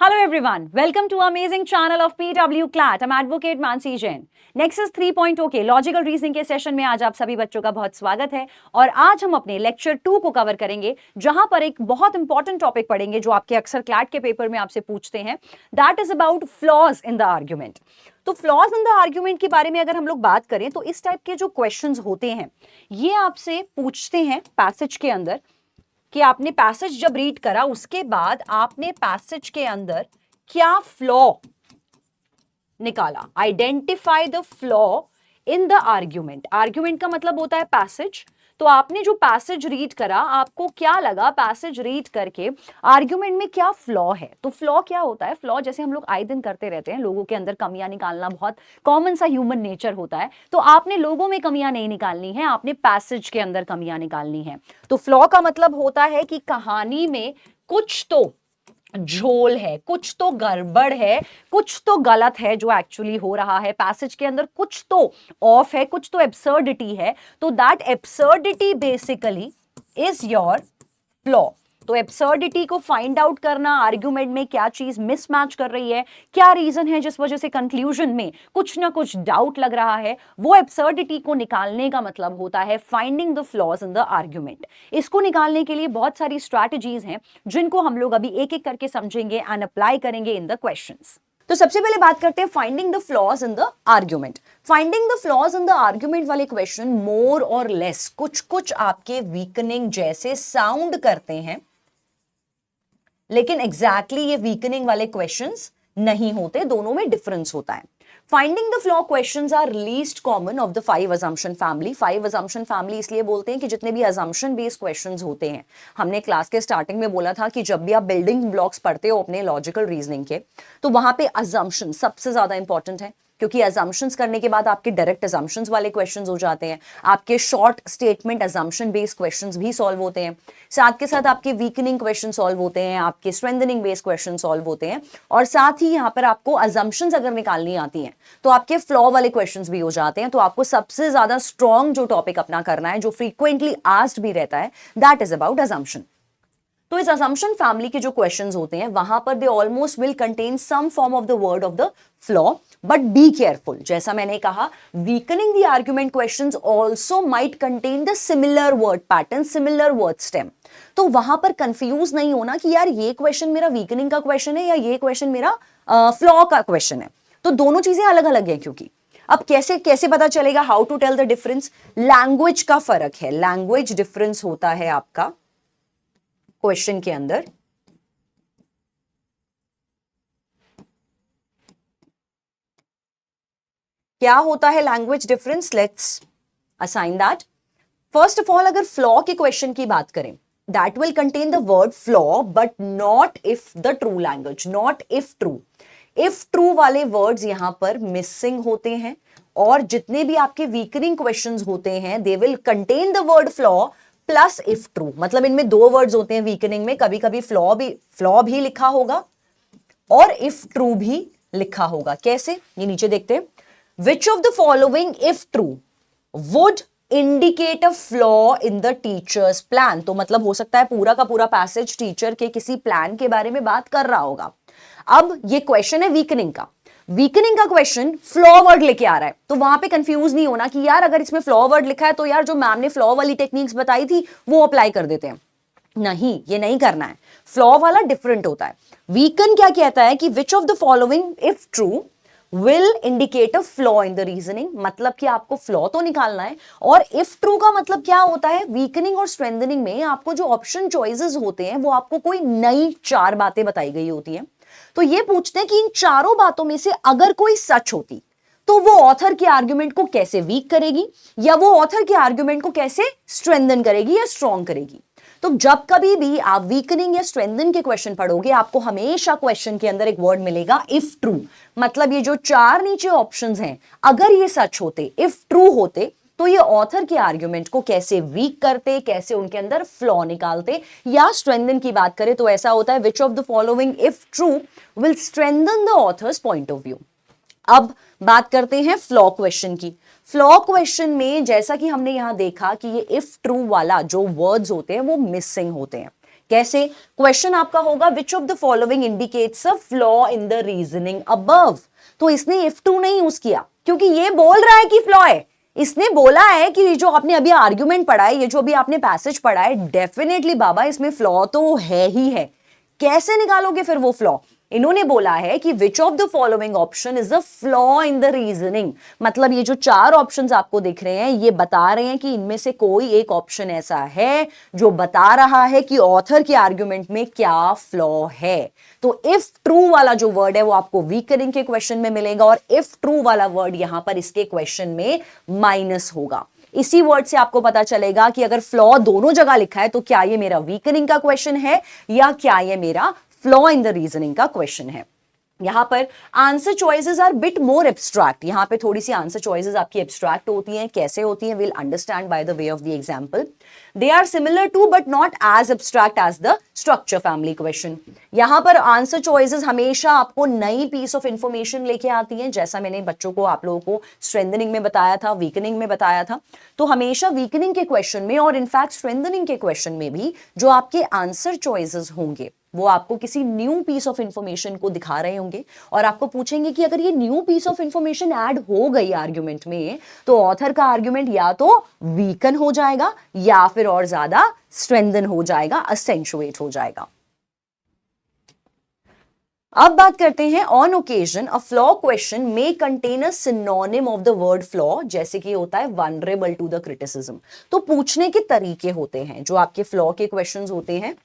Hello everyone, welcome to amazing channel of PW CLAT. I'm Advocate Mansi Jain. Nexus 3.0 के logical reasoning के session में आज आप सभी बच्चों का बहुत स्वागत है और आज हम अपने लेक्चर 2 को कवर करेंगे जहां पर एक बहुत इंपॉर्टेंट टॉपिक पढ़ेंगे जो आपके अक्सर क्लैट के पेपर में आपसे पूछते हैं. That is about flaws in the argument. तो फ्लॉज इन द आर्ग्यूमेंट के बारे में अगर हम लोग बात करें तो इस टाइप के जो क्वेश्चंस होते हैं ये आपसे पूछते हैं पैसेज के अंदर कि आपने पैसेज जब रीड करा उसके बाद आपने पैसेज के अंदर क्या फ्लॉ निकाला. Identify the flaw in the argument. Argument का मतलब होता है पैसेज. तो आपने जो पैसेज रीड करा आपको क्या लगा पैसेज रीड करके आर्ग्यूमेंट में क्या फ्लॉ है. तो फ्लॉ क्या होता है. फ्लॉ जैसे हम लोग आए दिन करते रहते हैं, लोगों के अंदर कमियां निकालना बहुत कॉमन सा ह्यूमन नेचर होता है. तो आपने लोगों में कमियां नहीं निकालनी है, आपने पैसेज के अंदर कमियां निकालनी है. तो फ्लॉ का मतलब होता है कि कहानी में कुछ तो झोल है, कुछ तो गड़बड़ है, कुछ तो गलत है जो एक्चुअली हो रहा है पैसेज के अंदर, कुछ तो ऑफ है, कुछ तो एब्सर्डिटी है. तो that absurdity basically is your flaw. तो एब्सर्डिटी को फाइंड आउट करना, आर्ग्यूमेंट में क्या चीज मिसमैच कर रही है, क्या रीजन है जिस वजह से कंक्लूजन में कुछ ना कुछ डाउट लग रहा है, वो एब्सर्डिटी को निकालने का मतलब होता है finding the flaws in the argument. इसको निकालने के लिए बहुत सारी स्ट्रैटेजीज हैं जिनको हम लोग अभी एक एक करके समझेंगे एंड अप्लाई करेंगे इन द क्वेश्चंस. तो सबसे पहले बात करते हैं finding the flaws in the argument. Finding the flaws in the argument वाले क्वेश्चन मोर और लेस कुछ कुछ आपके वीकनिंग जैसे साउंड करते हैं, लेकिन एग्जैक्टली ये वीकनिंग वाले क्वेश्चंस नहीं होते, दोनों में डिफरेंस होता है. Finding the flaw questions are least common of the 5 assumption family. 5 assumption family इसलिए बोलते हैं कि जितने भी assumption बेस्ड क्वेश्चंस होते हैं, हमने क्लास के स्टार्टिंग में बोला था कि जब भी आप बिल्डिंग ब्लॉक्स पढ़ते हो अपने लॉजिकल रीजनिंग के, तो वहां पे assumption सबसे ज्यादा इंपॉर्टेंट है, क्योंकि assumptions करने के बाद आपके डायरेक्ट assumptions वाले क्वेश्चंस हो जाते हैं, आपके short statement assumption based questions भी सॉल्व होते हैं, साथ के साथ आपके वीकनिंग क्वेश्चन सॉल्व होते हैं, आपके स्ट्रेंथनिंग बेस्ड क्वेश्चन सॉल्व होते हैं, और साथ ही यहाँ पर आपको assumptions अगर निकालनी आती हैं तो आपके फ्लॉ वाले क्वेश्चंस भी हो जाते हैं. तो आपको सबसे ज्यादा स्ट्रॉन्ग जो टॉपिक अपना करना है, जो फ्रीक्वेंटली आस्क्ड भी रहता है, दैट इज अबाउट assumption. तो इस assumption फैमिली के जो क्वेश्चंस होते हैं वहां पर they almost will contain some form of the word of the flaw, but be careful. जैसा मैंने कहा, weakening the argument questions also might contain the similar word pattern, similar word stem. तो वहां पर कंफ्यूज नहीं होना कि यार ये क्वेश्चन मेरा वीकनिंग का क्वेश्चन है या ये क्वेश्चन मेरा फ्लॉ का क्वेश्चन है. तो दोनों चीजें अलग अलग है. क्योंकि अब कैसे कैसे पता चलेगा, how to tell the difference. Language का फर्क है, लैंग्वेज डिफरेंस होता है आपका क्वेश्चन के अंदर. क्या होता है language difference, let's assign that. First of all, अगर फ्लॉ के क्वेश्चन की बात करें, that will contain the word flaw but not if the true language, not if true. If true वाले वर्ड्स यहां पर मिसिंग होते हैं, और जितने भी आपके वीकनिंग क्वेश्चंस होते हैं they will contain the word flaw plus if true. मतलब इनमें दो वर्ड्स होते हैं वीकनिंग में, कभी कभी फ्लॉ भी लिखा होगा और इफ ट्रू भी लिखा होगा. कैसे, ये नीचे देखते हैं. विच of the following if true would indicate a flaw in the teachers plan. तो मतलब हो सकता है पूरा का पूरा पैसेज टीचर के किसी प्लान के बारे में बात कर रहा होगा. अब ये क्वेश्चन है वीकनिंग का, वीकनिंग का क्वेश्चन फ्लॉ वर्ड लेके आ रहा है, तो वहां पे कंफ्यूज नहीं होना कि यार अगर इसमें फ्लॉ वर्ड लिखा है तो यार जो मैम ने फ्लॉ वाली टेक्निक्स बताई थी वो अप्लाई कर देते हैं. नहीं, ये नहीं करना है. फ्लॉ वाला डिफरेंट होता है. वीकन क्या कहता है कि विच of the following if true will indicate a flaw in the reasoning. मतलब कि आपको फ्लॉ तो निकालना है. और इफ ट्रू का मतलब क्या होता है, वीकनिंग और स्ट्रेंथनिंग में आपको जो ऑप्शन चॉइसेस होते हैं वो आपको कोई नई 4 बातें बताई गई होती हैं. तो ये पूछते हैं कि इन चारों बातों में से अगर कोई सच होती तो वो ऑथर के आर्ग्यूमेंट को कैसे वीक करेगी, या वो ऑथर के आर्ग्यूमेंट को कैसे स्ट्रेंथन करेगी या स्ट्रॉन्ग करेगी. तो जब कभी भी आप वीकनिंग या स्ट्रेंथन के क्वेश्चन पढ़ोगे, आपको हमेशा क्वेश्चन के अंदर एक वर्ड मिलेगा इफ ट्रू. मतलब ये जो 4 नीचे ऑप्शंस हैं, अगर ये सच होते, इफ ट्रू होते, तो ये ऑथर के आर्ग्यूमेंट को कैसे वीक करते, कैसे उनके अंदर फ्लॉ निकालते. या स्ट्रेंथन की बात करें तो ऐसा होता है विच of the following if true will strengthen the author's point of view. अब बात करते हैं फ्लॉ क्वेश्चन की. फ्लॉ क्वेश्चन में जैसा कि हमने यहां देखा कि ये इफ ट्रू वाला जो वर्ड्स होते हैं वो मिसिंग होते हैं. कैसे? क्वेश्चन आपका होगा विच of the following indicates a flaw in the reasoning above. तो इसने इफ टू नहीं यूज किया क्योंकि ये बोल रहा है कि फ्लॉ है। इसने बोला है कि जो आपने अभी आर्ग्यूमेंट पढ़ा है, ये जो अभी आपने पैसेज पढ़ा है, डेफिनेटली बाबा इसमें फ्लॉ तो है ही है। कैसे निकालोगे फिर वो फ्लॉ? इन्होंने बोला है कि विच of the following option is the flaw in the reasoning. मतलब ये जो 4 ऑप्शंस आपको दिख रहे हैं, ये बता रहे हैं कि इनमें से कोई एक ऑप्शन ऐसा है जो बता रहा है कि ऑथर के आर्ग्यूमेंट में क्या फ्लॉ है। तो इफ ट्रू वाला जो वर्ड है वो आपको वीकनिंग के क्वेश्चन में मिलेगा, और इफ ट्रू वाला वर्ड यहां पर इसके क्वेश्चन में माइनस होगा। इसी वर्ड से आपको पता चलेगा कि अगर फ्लॉ दोनों जगह लिखा है तो क्या ये मेरा वीकनिंग का क्वेश्चन है या क्या ये मेरा फ्लॉ इन द रीजनिंग का क्वेश्चन है। यहां पर answer choices are bit more abstract. यहां पे थोड़ी सी आंसर चॉइसेस आपकी एब्स्ट्रैक्ट होती हैं। कैसे होती हैं? Will understand by the way of the example. They are similar to but not as abstract as the structure family question. यहां पर आंसर चॉइसेस हमेशा आपको नई पीस ऑफ इंफॉर्मेशन लेके आती हैं, जैसा मैंने बच्चों को, आप लोगों को स्ट्रेंथनिंग में बताया था, वीकनिंग में बताया था। तो हमेशा वीकनिंग के क्वेश्चन में और इनफैक्ट स्ट्रेंथनिंग के क्वेश्चन में भी जो आपके आंसर चॉइसेस होंगे वो आपको किसी न्यू पीस ऑफ इंफॉर्मेशन को दिखा रहे होंगे, और आपको पूछेंगे कि अगर ये new piece of information add हो गई आर्ग्यूमेंट में तो ऑथर का आर्ग्यूमेंट या तो वीकन हो जाएगा या फिर और ज्यादा स्ट्रेंथन हो जाएगा, असेंचुएट हो जाएगा। अब बात करते हैं on occasion a flaw question may contain a synonym of the word flaw, जैसे कि होता है वनरेबल टू द क्रिटिसिज्म। तो पूछने के तरीके होते हैं जो आपके फ्लॉ के क्वेश्चंस होते हैं,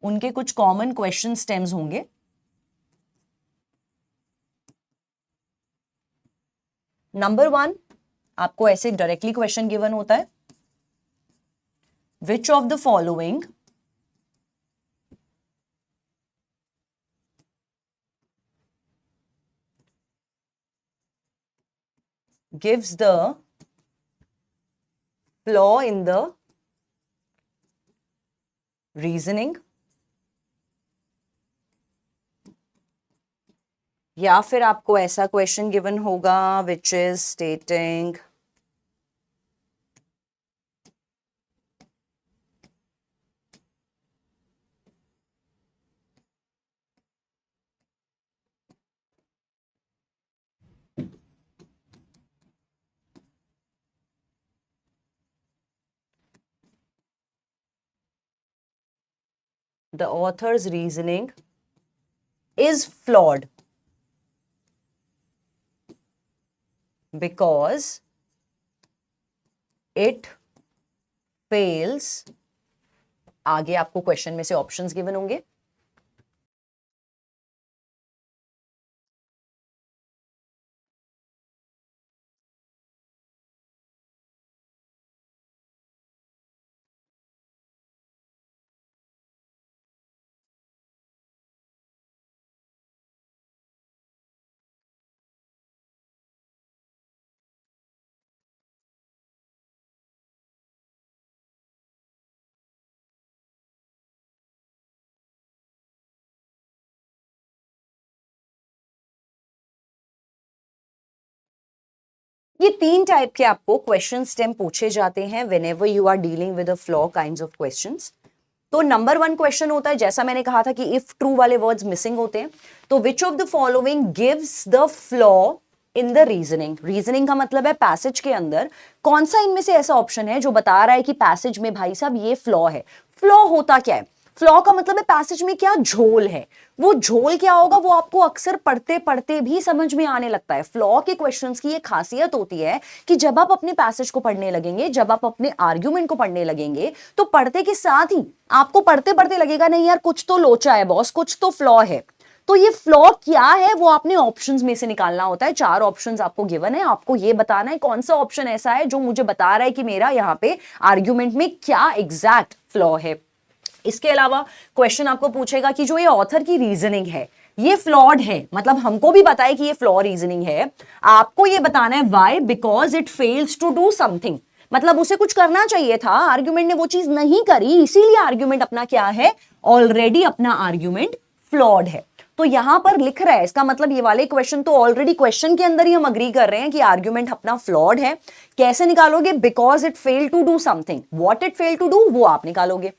उनके कुछ कॉमन क्वेश्चन स्टेम्स होंगे। नंबर 1, आपको ऐसे डायरेक्टली क्वेश्चन गिवन होता है, विच of the following gives the flaw in the reasoning, या फिर आपको ऐसा क्वेश्चन गिवन होगा which is स्टेटिंग the author's reasoning is flawed because it fails। आगे आपको क्वेश्चन में से ऑप्शंस गिवन होंगे। ये 3 टाइप के आपको क्वेश्चन स्टेम पूछे जाते हैं whenever you are dealing with a flaw kinds of questions. तो नंबर 1 क्वेश्चन होता है, जैसा मैंने कहा था कि इफ ट्रू वाले वर्ड्स मिसिंग होते हैं, तो which of the following gives the flaw in the reasoning. Reasoning का मतलब है पैसेज के अंदर कौन सा इनमें से ऐसा ऑप्शन है जो बता रहा है कि पैसेज में भाई साहब ये फ्लॉ है। फ्लॉ होता क्या है? फ्लॉ का मतलब है पैसेज में क्या झोल है। वो झोल क्या होगा वो आपको अक्सर पढ़ते पढ़ते भी समझ में आने लगता है। फ्लॉ के क्वेश्चंस की ये खासियत होती है कि जब आप अपने पैसेज को पढ़ने लगेंगे, जब आप अपने आर्ग्यूमेंट को पढ़ने लगेंगे, तो पढ़ते के साथ ही आपको पढ़ते पढ़ते लगेगा नहीं यार कुछ तो लोचा है बॉस, कुछ तो फ्लॉ है। तो ये फ्लॉ क्या है वो आपने ऑप्शंस में से निकालना होता है। 4 ऑप्शंस आपको गिवन है, आपको ये बताना है कौन सा ऑप्शन ऐसा है जो मुझे बता रहा है कि मेरा यहाँ पे आर्ग्यूमेंट में क्या एग्जैक्ट फ्लॉ है। इसके अलावा क्वेश्चन आपको पूछेगा कि जो ये ऑथर की रीजनिंग है ये फ्लॉड है, मतलब हमको भी पता है कि ये फ्लॉ रीजनिंग है, आपको ये बताना है why, because it fails to do something. मतलब उसे कुछ करना चाहिए था, आर्ग्यूमेंट ने वो चीज नहीं करी, इसीलिए आर्ग्यूमेंट अपना क्या है, ऑलरेडी अपना आर्ग्यूमेंट फ्लॉड है। तो यहां पर लिख रहा है, इसका मतलब ये वाले क्वेश्चन तो ऑलरेडी क्वेश्चन के अंदर ही हम अग्री कर रहे हैं कि आर्ग्यूमेंट अपना फ्लॉड है। कैसे निकालोगे? Because it fail to do something. What it fail to do वो आप निकालोगे।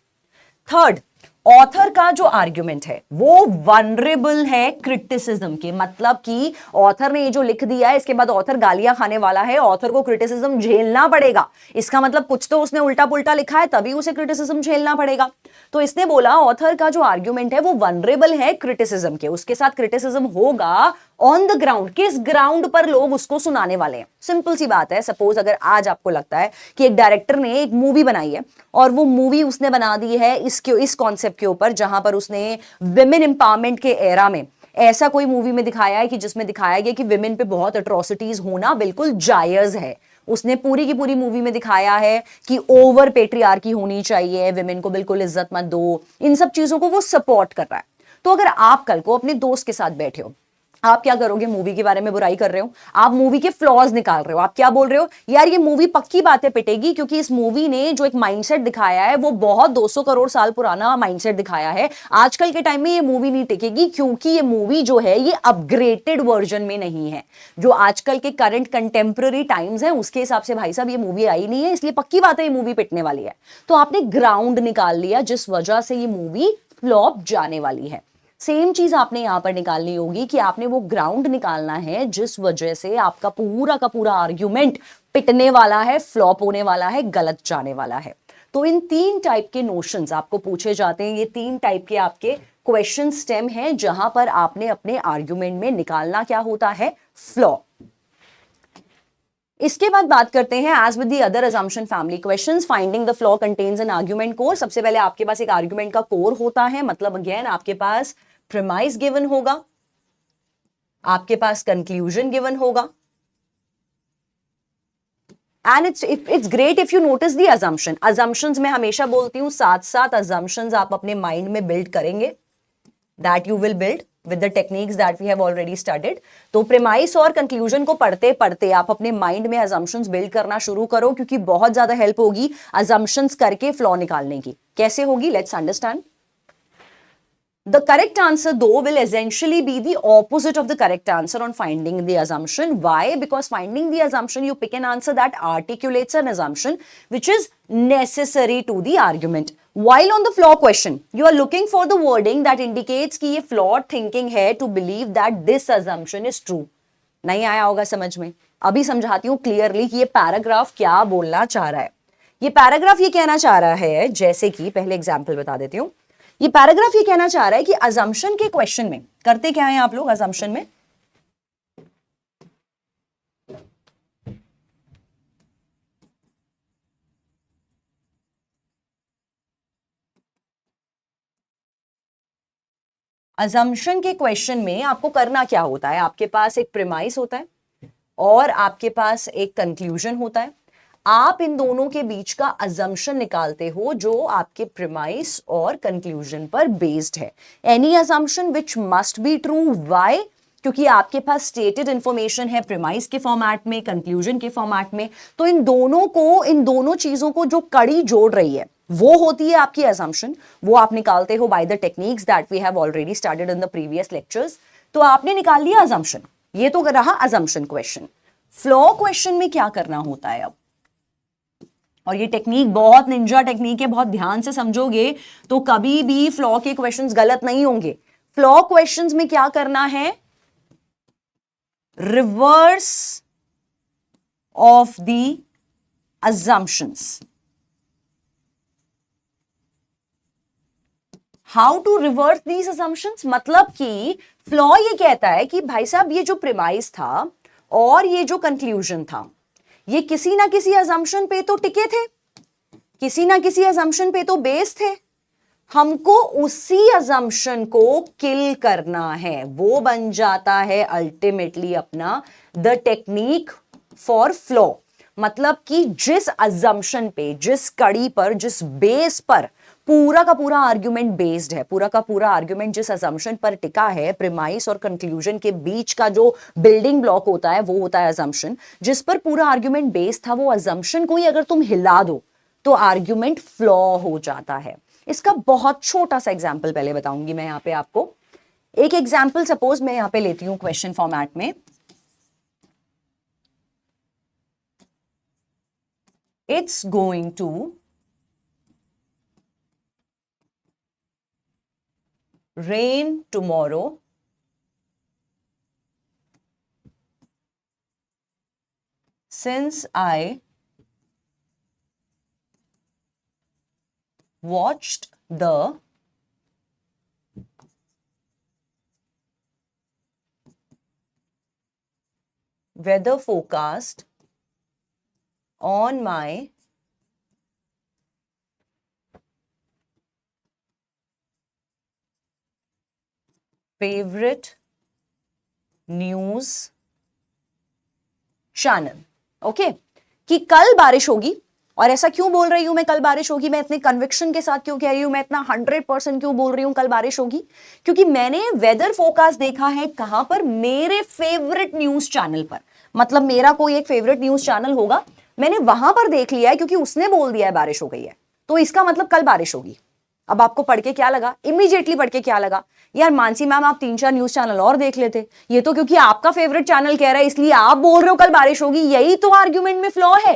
थर्ड, ऑथर का जो आर्ग्यूमेंट है वो वनरेबल है क्रिटिसिज्म के, मतलब कि ऑथर ने ये जो लिख दिया है इसके बाद ऑथर गालियां खाने वाला है, ऑथर को क्रिटिसिज्म झेलना पड़ेगा। इसका मतलब कुछ तो उसने उल्टा पुल्टा लिखा है तभी उसे क्रिटिसिज्म झेलना पड़ेगा। तो इसने बोला ऑथर का जो आर्ग्यूमेंट है वो वनरेबल है क्रिटिसिज्म के, उसके साथ क्रिटिसिज्म होगा ऑन द ग्राउंड। किस ग्राउंड पर लोग उसको सुनाने वाले हैं? सिंपल सी बात है, सपोज अगर आज आपको लगता है कि एक डायरेक्टर ने एक मूवी बनाई है और वो मूवी उसने बना दी है इस कॉन्सेप्ट के ऊपर जहां पर उसने विमेन एम्पावरमेंट के एरा में ऐसा कोई मूवी में दिखाया है कि जिसमें दिखाया गया कि विमेन पे बहुत अट्रोसिटीज होना बिल्कुल जायज है। उसने पूरी की पूरी मूवी में दिखाया है कि ओवर पेट्रियार्की होनी चाहिए, विमेन को बिल्कुल इज्जत मत दो, इन सब चीजों को वो सपोर्ट कर रहा है। तो अगर आप कल को अपने दोस्त के साथ बैठे हो, आप क्या करोगे? मूवी के बारे में बुराई कर रहे हो, आप मूवी के फ्लॉज निकाल रहे हो, आप क्या बोल रहे हो? यार ये मूवी पक्की बातें पिटेगी क्योंकि इस मूवी ने जो एक माइंडसेट दिखाया है वो बहुत 200 करोड़ साल पुराना माइंडसेट दिखाया है। आजकल के टाइम में ये मूवी नहीं टिकेगी क्योंकि ये मूवी जो है ये अपग्रेडेड वर्जन में नहीं है, जो आजकल के करंट कंटेम्प्रेरी टाइम्स हैं उसके हिसाब से भाई साहब ये मूवी आई नहीं है, इसलिए पक्की बात है ये मूवी पिटने वाली है। तो आपने ग्राउंड निकाल लिया जिस वजह से ये मूवी फ्लॉप जाने वाली है। सेम चीज आपने यहां पर निकालनी होगी कि आपने वो ग्राउंड निकालना है जिस वजह से आपका पूरा का पूरा आर्ग्यूमेंट पिटने वाला है, फ्लॉप होने वाला है, गलत जाने वाला है। तो इन 3 टाइप के नोशंस आपको पूछे जाते हैं, ये 3 टाइप के आपके क्वेश्चन स्टेम हैं जहां पर आपने अपने आर्ग्यूमेंट में निकालना क्या होता है? फ्लॉ। इसके बाद बात करते हैं as with the other assumption family questions, finding the flaw contains an argument core. सबसे पहले आपके पास एक आर्ग्यूमेंट का कोर होता है, मतलब अगेन आपके पास प्रीमाइस गिवन होगा, आपके पास कंक्लूजन गिवन होगा, and it's great if you notice the assumption. Assumptions मैं हमेशा बोलती हूं साथ साथ असम्पशंस आप अपने माइंड में बिल्ड करेंगे, that you will build with the techniques that we have already studied। तो प्रेमाइस और कंक्लूजन को पढ़ते पढ़ते आप अपने माइंड में assumptions बिल्ड करना शुरू करो, क्योंकि बहुत ज्यादा हेल्प होगी assumptions करके फ्लॉ निकालने की। कैसे होगी? Let's understand. The correct answer though will essentially be the opposite of the correct answer on finding the assumption. Why? Because finding the assumption you pick an answer that articulates an assumption which is necessary to the argument. While on the flaw question, you are looking for the wording that indicates कि ये flawed thinking है to believe that this assumption is true. नहीं आया होगा समझ में? अभी समझाती हूँ क्लियरली कि ये पैराग्राफ क्या बोलना चाह रहा है। ये पैराग्राफ ये कहना चाह रहा है, जैसे कि पहले एग्जाम्पल बता देती हूँ। ये पैराग्राफ ये कहना चाह रहा है कि अजम्पशन के क्वेश्चन में करते क्या है आप लोग? अजम्पशन में अजम्पशन के क्वेश्चन में आपको करना क्या होता है? आपके पास एक प्रीमाइस होता है और आपके पास एक कंक्लूजन होता है। आप इन दोनों के बीच का अजम्पशन निकालते हो जो आपके प्रीमाइस और कंक्लूजन पर बेस्ड है। Any assumption which must be true. Why? क्योंकि आपके पास स्टेटेड इंफॉर्मेशन है प्रीमाइस के फॉर्मेट में, कंक्लूजन के फॉर्मेट में। तो इन दोनों चीजों को जो कड़ी जोड़ रही है वो होती है आपकी अजम्पशन। वो आप निकालते हो by the techniques that we have already studied in the previous lectures. तो आपने निकाल लिया अजम्पशन, ये तो रहा अजम्पशन क्वेश्चन। फ्लॉ क्वेश्चन में क्या करना होता है अब? और ये टेक्निक बहुत निंजा टेक्निक है, बहुत ध्यान से समझोगे तो कभी भी फ्लॉ के क्वेश्चंस गलत नहीं होंगे। फ्लॉ क्वेश्चंस में क्या करना है? Reverse of the assumptions। How to reverse these assumptions? मतलब कि फ्लॉ ये कहता है कि भाई साहब ये जो प्रीमाइस था और ये जो कंक्लूजन था ये किसी ना किसी assumption पे तो टिके थे, किसी ना किसी assumption पे तो बेस थे। हमको उसी assumption को किल करना है, वो बन जाता है अल्टीमेटली अपना द टेक्निक फॉर फ्लॉ। मतलब कि जिस assumption पे, जिस कड़ी पर, जिस बेस पर पूरा का पूरा आर्ग्यूमेंट बेस्ड है, पूरा का पूरा आर्ग्यूमेंट जिस assumption पर टिका है, प्रीमाइस और कंक्लूजन के बीच का जो बिल्डिंग ब्लॉक होता है वो होता है assumption। जिस पर पूरा आर्ग्यूमेंट बेस्ड था वो assumption को ही अगर तुम हिला दो तो आर्ग्यूमेंट फ्लॉ हो जाता है। इसका बहुत छोटा सा एग्जाम्पल पहले बताऊंगी मैं यहाँ पे आपको। एक एग्जाम्पल सपोज मैं यहां पे लेती हूं क्वेश्चन फॉर्मेट में, it's going to rain tomorrow, since I watched the weather forecast on my favorite news channel. Okay, कि कल बारिश होगी। और ऐसा क्यों बोल रही हूं मैं कल बारिश होगी, मैं इतने कन्विक्शन के साथ क्यों कह रही हूं, मैं इतना 100% क्यों बोल रही हूं कल बारिश होगी, क्योंकि मैंने वेदर फोरकास्ट देखा है कहां पर, मेरे फेवरेट न्यूज चैनल पर। मतलब मेरा कोई एक फेवरेट न्यूज चैनल होगा, मैंने वहां पर देख लिया है क्योंकि उसने बोल दिया है बारिश हो गई है, तो इसका मतलब कल बारिश होगी। अब आपको पढ़ के क्या लगा, इमीडिएटली पढ़ के क्या लगा, यार मानसी मैम आप 3-4 न्यूज चैनल और देख लेते, ये तो क्योंकि आपका फेवरेट चैनल कह रहा है इसलिए आप बोल रहे हो कल बारिश होगी। यही तो आर्ग्यूमेंट में फ्लॉ है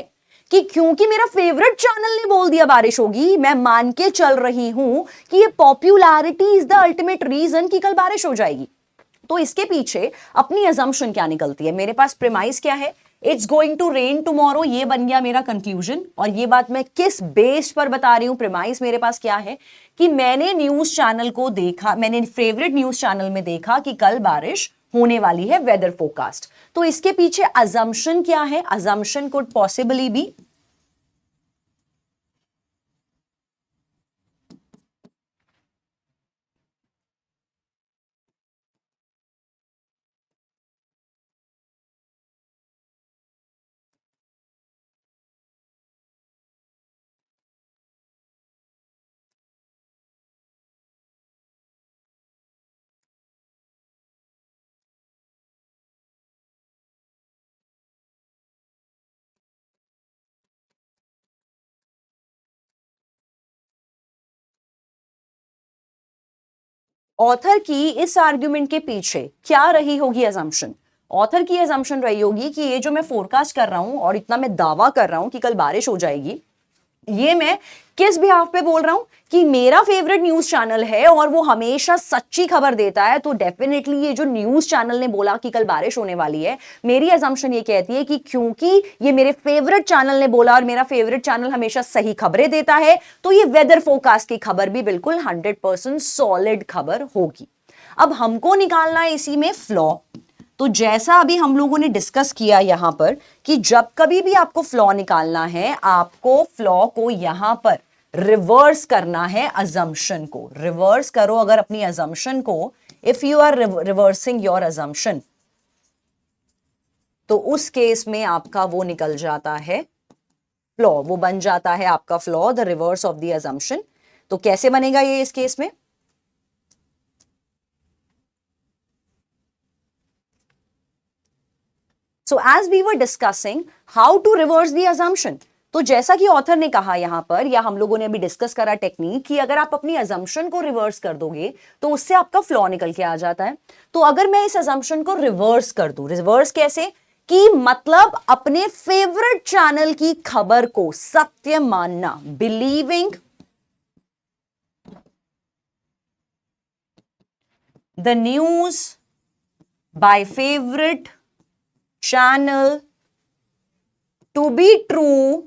कि क्योंकि मेरा फेवरेट चैनल ने बोल दिया बारिश होगी, मैं मान के चल रही हूं कि ये popularity is the ultimate reason कि कल बारिश हो जाएगी। तो इसके पीछे अपनी अजम्पशन क्या निकलती है, मेरे पास प्रेमाइज क्या है, it's going to rain tomorrow, ये बन गया मेरा कंक्लूजन। और ये बात मैं किस बेस पर बता रही हूं, प्रेमाइज मेरे पास क्या है कि मैंने न्यूज चैनल को देखा, मैंने फेवरेट न्यूज चैनल में देखा कि कल बारिश होने वाली है, वेदर फोरकास्ट। तो इसके पीछे अजम्पशन क्या है, assumption could possibly be author की इस आर्ग्यूमेंट के पीछे क्या रही होगी अजम्पशन। ऑथर की अजम्पशन रही होगी कि ये जो मैं फोरकास्ट कर रहा हूं और इतना मैं दावा कर रहा हूं कि कल बारिश हो जाएगी, ये मैं किस बिहाफ पे बोल रहा हूं कि मेरा फेवरेट न्यूज चैनल है और वो हमेशा सच्ची खबर देता है, तो डेफिनेटली ये जो न्यूज चैनल ने बोला कि कल बारिश होने वाली है, मेरी असम्पशन ये कहती है कि क्योंकि ये मेरे फेवरेट चैनल ने बोला और मेरा फेवरेट चैनल हमेशा सही खबरें देता है, तो ये वेदर फोरकास्ट की खबर भी बिल्कुल 100% सॉलिड खबर होगी। अब हमको निकालना है इसी में फ्लॉ। तो जैसा अभी हम लोगों ने डिस्कस किया यहां पर कि जब कभी भी आपको फ्लॉ निकालना है, आपको फ्लॉ को यहां पर रिवर्स करना है, अजम्पशन को रिवर्स करो। अगर अपनी अजम्पशन को, if you are reversing your assumption, तो उस केस में आपका वो निकल जाता है फ्लॉ, वो बन जाता है आपका flaw, the reverse of the assumption. तो कैसे बनेगा ये इस केस में, So as we were discussing how to reverse the assumption, तो जैसा कि ऑथर ने कहा यहां पर, या हम लोगों ने अभी डिस्कस करा टेक्निक, कि अगर आप अपनी अजम्पशन को रिवर्स कर दोगे तो उससे आपका फ्लॉ निकल के आ जाता है। तो अगर मैं इस अजम्पशन को रिवर्स कर दूं, रिवर्स कैसे, कि मतलब अपने फेवरेट चैनल की खबर को सत्य मानना, believing the news by favourite channel to be true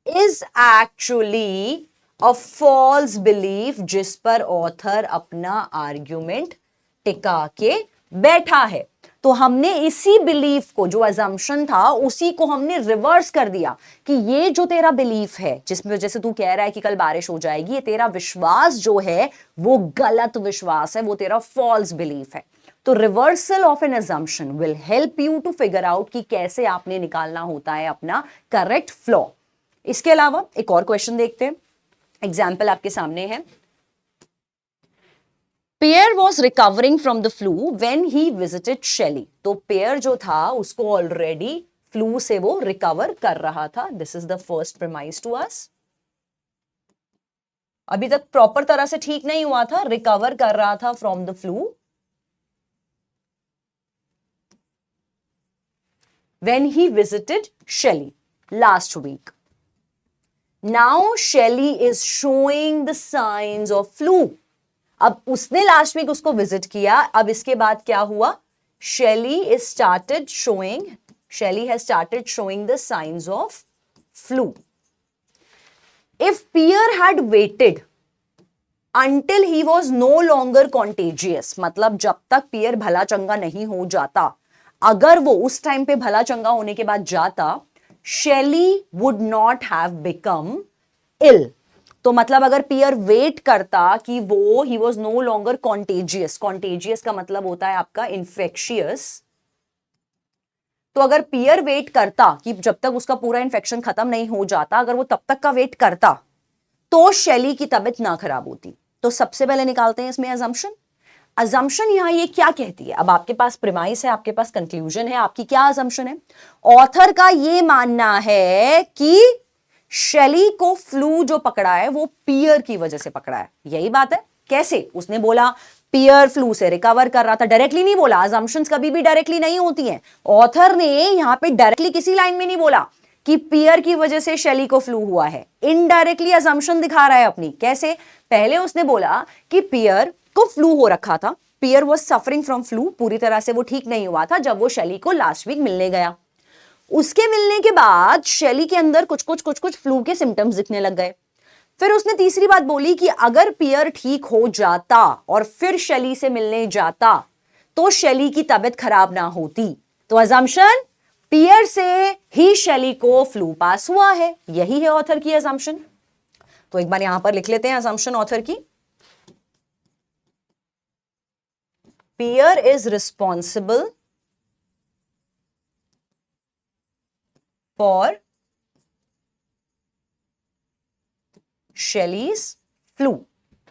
is actually a false belief, जिस पर ऑथर अपना आर्ग्यूमेंट टिका के बैठा है। तो हमने इसी बिलीफ को, जो अजम्पशन था, उसी को हमने रिवर्स कर दिया कि ये जो तेरा बिलीफ है, जिसमें जैसे तू कह रहा है कि कल बारिश हो जाएगी, ये तेरा विश्वास जो है वो गलत विश्वास है, वो तेरा फॉल्स बिलीफ है। तो reversal of an assumption will help you to figure out कि कैसे आपने निकालना होता है अपना करेक्ट फ्लॉ। इसके अलावा एक और क्वेश्चन देखते हैं, एग्जाम्पल आपके सामने है। Pierre was recovering from the flu when he visited Shelley. तो पेयर जो था उसको ऑलरेडी फ्लू से वो रिकवर कर रहा था। This is the first premise to us. अभी तक प्रॉपर तरह से ठीक नहीं हुआ था, रिकवर कर रहा था from the flu, when he visited Shelley last week. Now Shelley is showing the signs of flu. अब उसने लास्ट वीक उसको विजिट किया, अब इसके बाद क्या हुआ? Shelley has started showing the signs of flu. If Pierre had waited until he was no longer contagious, मतलब जब तक पियर भला चंगा नहीं हो जाता, अगर वो उस टाइम पे भला चंगा होने के बाद जाता, Shelley would not have become ill. तो मतलब अगर पियर वेट करता कि वो he was no longer contagious, contagious का मतलब होता है आपका infectious, तो अगर पियर वेट करता कि जब तक उसका पूरा इन्फेक्शन खत्म नहीं हो जाता, अगर वो तब तक का वेट करता, तो शेली की तबीयत ना खराब होती. तो सबसे पहले निकालते हैं इसमें अजम्पशन यहां ये क्या कहती है? अब आपके पास प्रीमाइस है, आपके पास कंक्लूजन है, आपकी क्या अजम्पशन है? ऑथर का ये मानना है कि शेली को फ्लू जो पकड़ा है वो पियर की वजह से पकड़ा है. यही बात है. कैसे? उसने बोला पियर फ्लू से रिकवर कर रहा था, डायरेक्टली नहीं बोला. अजम्पशंस कभी भी डायरेक्टली नहीं होती हैं. ऑथर ने यहां पे डायरेक्टली किसी लाइन में नहीं बोला कि पियर की वजह से शेली को फ्लू हुआ है. इनडायरेक्टली अजम्पशन दिखा रहा है अपनी. कैसे? पहले उसने बोला कि पियर को फ्लू हो रखा था, पियर वाज सफरिंग फ्रॉम फ्लू, पूरी तरह से वो ठीक नहीं हुआ था जब वो शेली को लास्ट वीक मिलने गया. उसके मिलने के बाद शेली के अंदर कुछ कुछ फ्लू के सिम्टम्स दिखने लग गए. फिर उसने तीसरी बात बोली कि अगर पियर ठीक हो जाता और फिर शेली से मिलने जाता तो शेली की तबीयत खराब ना होती. तो अजम्पशन, पियर से ही शेली को फ्लू पास हुआ है. यही है ऑथर की अजम्पशन. तो एक बार यहां पर लिख लेते हैं अजम्पशन ऑथर की. Pierre is responsible for Shelley's flu.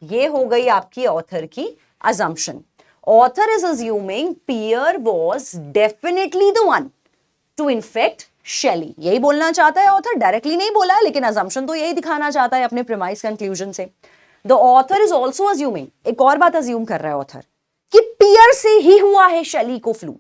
ये हो गई आपकी ऑथर की assumption. Author is assuming Pierre was definitely the one to infect Shelley. यही बोलना चाहता है ऑथर. डायरेक्टली नहीं बोला है, लेकिन अजम्पशन तो यही दिखाना चाहता है अपने प्रीमाइस कंक्लूजन से. The author is also assuming, एक और बात अज्यूम कर रहा है ऑथर, कि पियर से ही हुआ है शेली को फ्लू.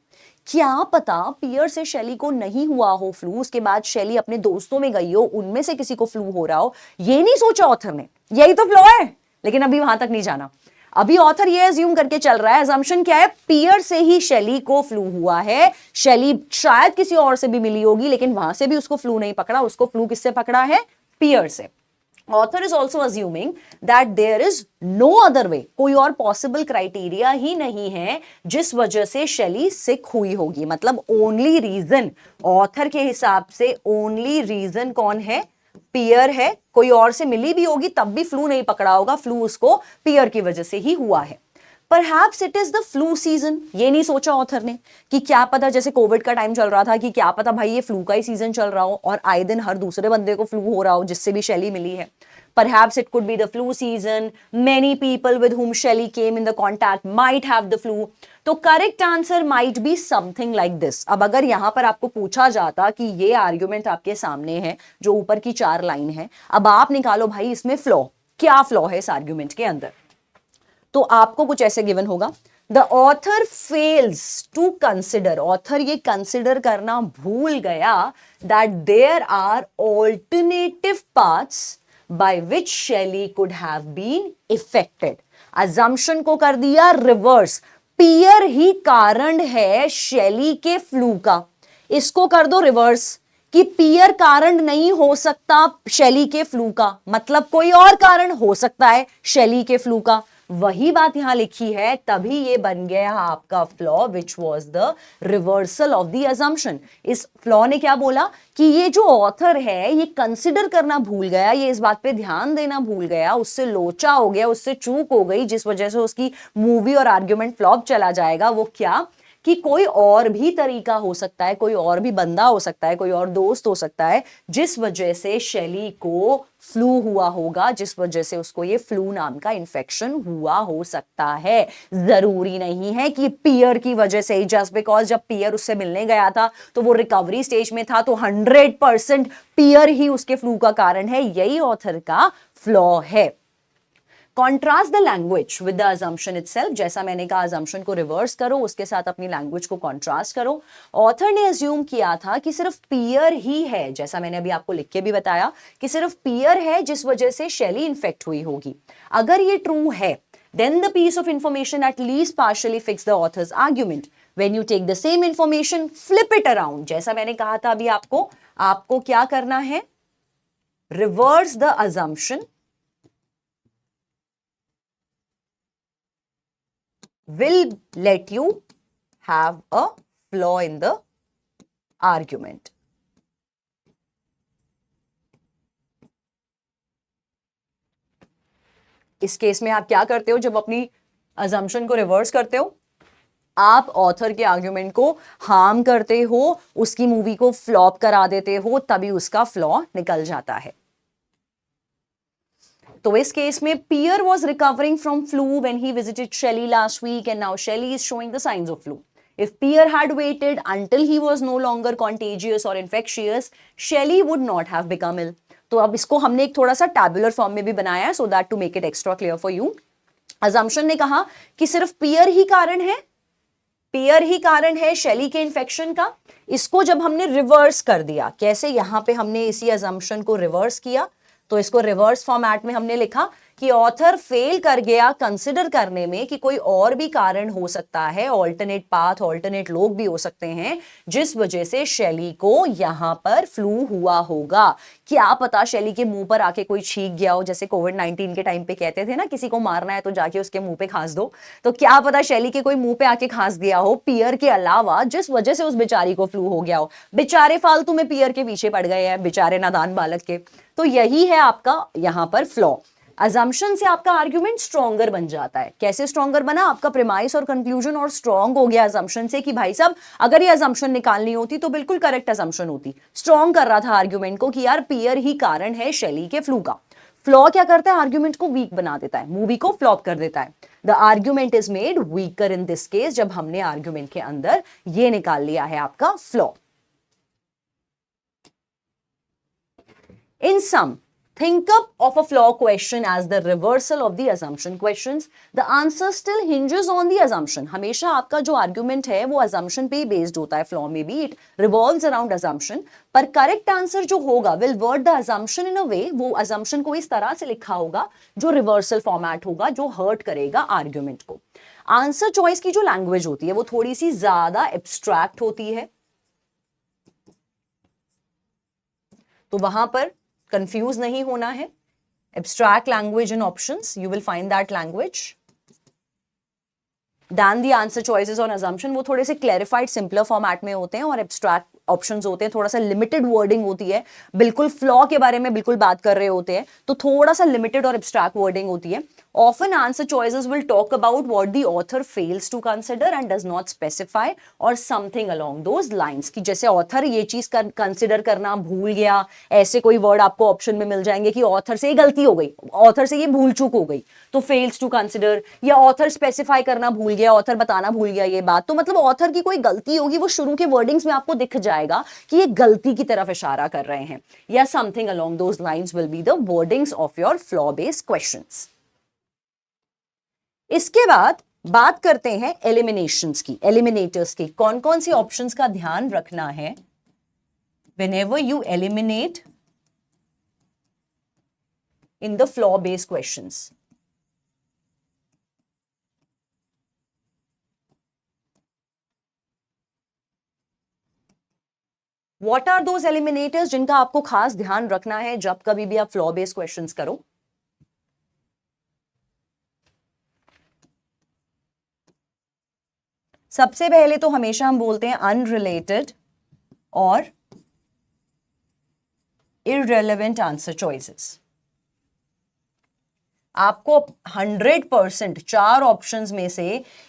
क्या पता पियर से शेली को नहीं हुआ हो फ्लू, उसके बाद शेली अपने दोस्तों में गई हो, उनमें से किसी को फ्लू हो रहा हो. ये नहीं सोचा ऑथर ने. यही तो फ्लॉ है, लेकिन अभी वहां तक नहीं जाना. अभी ऑथर ये अज्यूम करके चल रहा है, अजम्पशन क्या है? पियर से ही शेली को फ्लू हुआ है. शेली शायद किसी और से भी मिली होगी, लेकिन वहां से भी उसको फ्लू नहीं पकड़ा. उसको फ्लू किससे पकड़ा है? पियर से. Author is also assuming that there is no other way, कोई और पॉसिबल क्राइटेरिया ही नहीं है जिस वजह से शेली सिक हुई होगी. मतलब ओनली रीजन, ऑथर के हिसाब से ओनली रीजन कौन है? पियर है. कोई और से मिली भी होगी तब भी फ्लू नहीं पकड़ा होगा. फ्लू उसको पियर की वजह से ही हुआ है. Perhaps it is the flu season. ये नहीं सोचा ऑथर ने कि क्या पता, जैसे कोविड का टाइम चल रहा था, कि क्या पता भाई ये फ्लू का ही सीजन चल रहा हो और आए दिन हर दूसरे बंदे को फ्लू हो रहा हो जिससे भी शेली मिली है. Perhaps it could be the flu season. Many people with whom Shelley came in the contact might have the flu. तो correct answer might be something like this. अब अगर यहां पर आपको पूछा जाता कि ये आर्ग्यूमेंट आपके सामने है जो ऊपर की 4 लाइन है, अब आप निकालो भाई इसमें फ्लॉ, क्या फ्लॉ है इस आर्ग्यूमेंट के अंदर, तो आपको कुछ ऐसे गिवन होगा. The author fails to consider, author ये कंसिडर करना भूल गया that there are alternative paths by which Shelley could have been affected. assumption को कर दिया रिवर्स. पियर ही कारण है शेली के फ्लू का. इसको कर दो रिवर्स कि पियर कारण नहीं हो सकता शेली के फ्लू का, मतलब कोई और कारण हो सकता है शेली के फ्लू का. वही बात यहां लिखी है, तभी ये बन गया आपका flaw which was the reversal of the assumption. इस फ्लॉ ने क्या बोला कि ये जो ऑथर है ये कंसिडर करना भूल गया, ये इस बात पे ध्यान देना भूल गया, उससे लोचा हो गया, उससे चूक हो गई, जिस वजह से उसकी मूवी और आर्ग्यूमेंट फ्लॉप चला जाएगा. वो क्या कि कोई और भी तरीका हो सकता है, कोई और भी बंदा हो सकता है, कोई और दोस्त हो सकता है जिस वजह से शेली को फ्लू हुआ होगा, जिस वजह से उसको ये फ्लू नाम का इन्फेक्शन हुआ हो सकता है. जरूरी नहीं है कि पियर की वजह से ही. जस्ट बिकॉज जब पियर उससे मिलने गया था तो वो रिकवरी स्टेज में था, तो 100% पियर ही उसके फ्लू का कारण है. यही ऑथर का फ्लॉ है. Contrast the language with the assumption itself, जैसा मैंने कहा अजम्पशन को रिवर्स करो, उसके साथ अपनी लैंग्वेज को कॉन्ट्रास्ट करो। ऑथर ने अज्यूम किया था कि सिर्फ पियर ही है, जैसा मैंने अभी आपको लिख के भी बताया कि सिर्फ पियर है जिस वजह से शैली इन्फेक्ट हुई होगी। अगर ये ट्रू है, then the piece of information at least partially fits the author's argument. When you take the same information, flip it around. जैसा मैंने कहा था अभी आपको क्या करना है? Reverse the assumption will let you have a flaw in the argument. इस केस में आप क्या करते हो? जब अपनी अजम्पशन को रिवर्स करते हो, आप ऑथर के आर्ग्यूमेंट को हार्म करते हो, उसकी मूवी को फ्लॉप करा देते हो, तभी उसका फ्लॉ निकल जाता है। तो इस केस में Pierre was recovering from flu when he visited Shelley last week and now Shelley is showing the signs of flu. If Pierre had waited until he was no longer contagious or infectious, Shelley would not have become ill. तो अब इसको हमने एक थोड़ा सा tabular form में भी बनाया है, so that to make it extra clear for you. Assumption ने कहा कि सिर्फ पियर ही कारण है शेली के इन्फेक्शन का। इसको जब हमने रिवर्स कर दिया, कैसे? यहां पे हमने इसी अजम्पशन को रिवर्स किया, तो इसको रिवर्स फॉर्मेट में हमने लिखा कि ऑथर फेल कर गया कंसिडर करने में कि कोई और भी कारण हो सकता है, ऑल्टरनेट पाथ, ऑल्टरनेट लोग भी हो सकते हैं जिस वजह से शैली को यहां पर फ्लू हुआ होगा। क्या पता शैली के मुंह पर आके कोई छींक गया हो, जैसे कोविड-19 के टाइम पे कहते थे ना, किसी को मारना है तो जाके उसके मुंह पे खांस दो। तो क्या पता शैली के कोई मुंह पे आके खांस दिया हो पियर के अलावा, जिस वजह से उस बेचारी को फ्लू हो गया हो। बेचारे फालतू में पियर के पीछे पड़ गए हैं, बेचारे नादान बालक के। तो यही है आपका यहां पर फ्लॉ। अजम्पशन से आपका आर्ग्यूमेंट स्ट्रॉन्गर बन जाता है। कैसे स्ट्रॉन्गर बना? आपका प्रीमाइस और कंक्लूजन और स्ट्रॉन्ग हो गया अजम्पशन से कि भाई साहब अगर ये अजम्पशन निकालनी होती तो बिल्कुल करेक्ट अजम्पशन होती। स्ट्रॉन्ग कर रहा था आर्ग्यूमेंट को कि यार पियर ही कारण है शैली के फ्लू का। फ्लॉ क्या करता है? आर्ग्यूमेंट को वीक बना देता है, मूवी को फ्लॉप कर देता है। The argument is made weaker in this case, जब हमने आर्ग्यूमेंट के अंदर ये निकाल लिया है आपका flaw. In sum, think up of a flaw question as the reversal of the assumption questions. The answer still hinges on the assumption. हमेशा आपका जो argument है वो assumption पे ही based होता है, flaw में भी it revolves around assumption. पर correct answer जो होगा will word the assumption in a way, वो assumption को इस तरह से लिखा होगा जो reversal format होगा, जो hurt करेगा argument को. Answer choice की जो language होती है वो थोड़ी सी ज्यादा abstract होती है, तो वहां पर कंफ्यूज नहीं होना है। Abstract language in options, you will find that language than the answer choices on assumption. वो थोड़े से क्लैरिफाइड सिंपलर फॉर्मेट में होते हैं, और एब्स्ट्रैक्ट ऑप्शंस होते हैं, थोड़ा सा लिमिटेड वर्डिंग होती है, बिल्कुल फ्लॉ के बारे में बिल्कुल बात कर रहे होते हैं तो थोड़ा सा लिमिटेड और एब्स्ट्रैक्ट वर्डिंग होती है। Often answer choices will talk about what the author fails to consider and does not specify or something along those lines, कि जैसे ऑथर ये चीज कंसिडर करना भूल गया, ऐसे कोई वर्ड आपको ऑप्शन में मिल जाएंगे कि ऑथर से ये गलती हो गई, ऑथर से ये भूल चूक हो गई, तो फेल्स टू कंसिडर, या ऑथर स्पेसिफाई करना भूल गया, ऑथर बताना भूल गया ये बात, तो मतलब ऑथर की कोई गलती होगी, वो शुरू के वर्डिंग्स में आपको दिख जाएगा कि ये गलती की तरफ इशारा कर रहे हैं, या something along those lines will be the wordings of your flaw based questions. इसके बाद बात करते हैं एलिमिनेशंस की, एलिमिनेटर्स की। कौन कौन सी ऑप्शंस का ध्यान रखना है whenever you eliminate in the flaw based questions. What are those eliminators जिनका आपको खास ध्यान रखना है जब कभी भी आप फ्लॉ बेस्ड क्वेश्चंस करो? सबसे पहले तो हमेशा हम बोलते हैं अनरिलेटेड और इररेलेवेंट आंसर चॉइसेस। आपको 100% 4 ऑप्शंस में से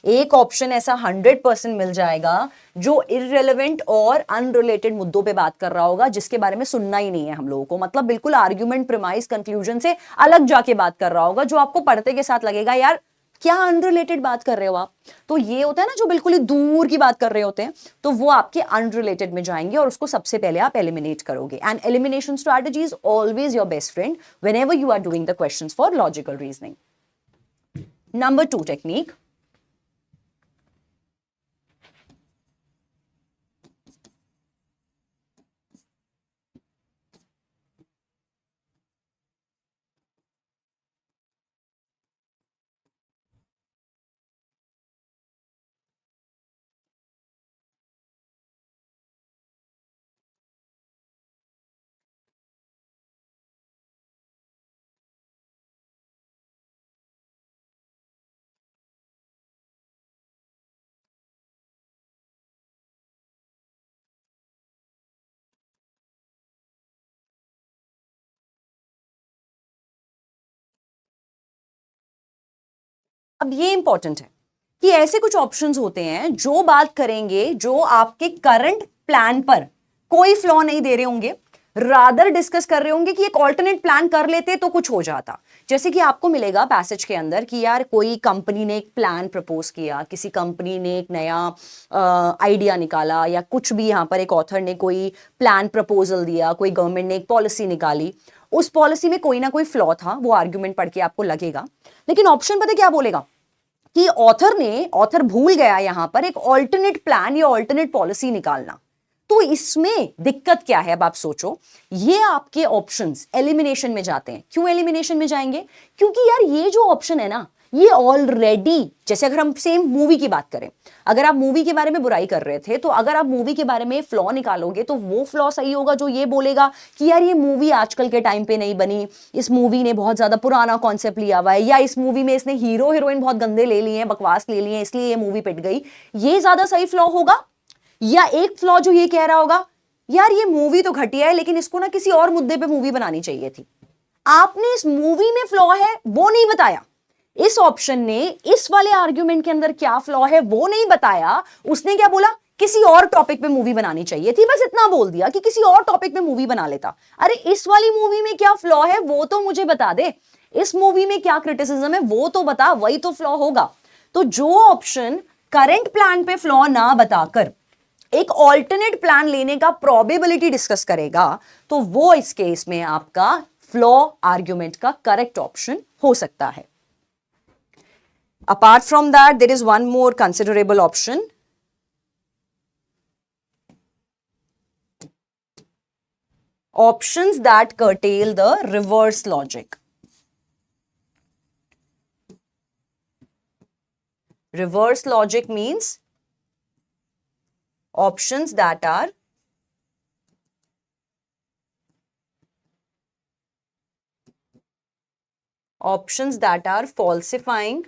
एक ऑप्शन ऐसा 100% मिल जाएगा जो इररेलेवेंट और अनरिलेटेड मुद्दों पे बात कर रहा होगा, जिसके बारे में सुनना ही नहीं है हम लोगों को, मतलब बिल्कुल आर्ग्यूमेंट, प्रीमाइस, कंक्लूजन से अलग जाके बात कर रहा होगा, जो आपको पढ़ते के साथ लगेगा यार क्या अनरिलेटेड बात कर रहे हो आप। तो ये होता है ना जो बिल्कुल ही दूर की बात कर रहे होते हैं, तो वो आपके अनरिलेटेड में जाएंगे और उसको सबसे पहले आप एलिमिनेट करोगे। And elimination strategy is always your best friend whenever you are doing the questions for logical reasoning. Number 2 technique. अब ये इंपॉर्टेंट है कि ऐसे कुछ ऑप्शंस होते हैं जो बात करेंगे जो आपके करंट प्लान पर कोई फ्लॉ नहीं दे रहे होंगे, रादर डिस्कस कर रहे होंगे कि एक ऑल्टरनेट प्लान कर लेते तो कुछ हो जाता। जैसे कि आपको मिलेगा पैसेज के अंदर कि यार कोई कंपनी ने एक प्लान प्रपोज किया, किसी कंपनी ने एक नया आइडिया निकाला, या कुछ भी यहां पर एक ऑथर ने कोई प्लान प्रपोजल दिया, कोई गवर्नमेंट ने एक पॉलिसी निकाली, उस पॉलिसी में कोई ना कोई फ्लॉ था, वो आर्ग्यूमेंट पढ़ के आपको लगेगा। लेकिन ऑप्शन पता क्या बोलेगा कि ऑथर भूल गया यहां पर एक ऑल्टरनेट प्लान या ऑल्टरनेट पॉलिसी निकालना। तो इसमें दिक्कत क्या है, अब आप सोचो, ये आपके ऑप्शंस एलिमिनेशन में जाते हैं। क्यों एलिमिनेशन में जाएंगे? क्योंकि यार ये जो ऑप्शन है ना, ये ऑलरेडी, जैसे अगर हम सेम मूवी की बात करें, अगर आप मूवी के बारे में बुराई कर रहे थे, तो अगर आप मूवी के बारे में फ्लॉ निकालोगे तो वो फ्लॉ सही होगा जो ये बोलेगा कि यार ये मूवी आजकल के टाइम पे नहीं बनी, इस मूवी ने बहुत ज्यादा पुराना कॉन्सेप्ट लिया हुआ है, या इस मूवी में इसने हीरो हीरोइन बहुत गंदे ले लिए हैं, बकवास ले लिए हैं, इसलिए ये मूवी पिट गई। ये ज्यादा सही फ्लॉ होगा? या एक फ्लॉ जो ये कह रहा होगा यार ये मूवी तो घटिया है, लेकिन इसको ना किसी और मुद्दे पे मूवी बनानी चाहिए थी, आपने इस मूवी में फ्लॉ है वो नहीं बताया, इस ऑप्शन ने इस वाले आर्ग्यूमेंट के अंदर क्या फ्लॉ है वो नहीं बताया, उसने क्या बोला किसी और टॉपिक पे मूवी बनानी चाहिए थी, बस इतना बोल दिया कि किसी और टॉपिक पे मूवी बना लेता। अरे इस वाली मूवी में क्या फ्लॉ है वो तो मुझे बता दे, इस मूवी में क्या क्रिटिसिज्म है वो तो बता, वही तो फ्लॉ होगा। तो जो ऑप्शन करंट प्लान पे फ्लॉ ना बताकर एक ऑल्टरनेट प्लान लेने का प्रोबेबिलिटी डिस्कस करेगा, तो वो इस केस में आपका फ्लॉ आर्ग्यूमेंट का करेक्ट ऑप्शन हो सकता है। Apart from that, there is one more considerable option. Options that curtail the reverse logic. Reverse logic means options that are falsifying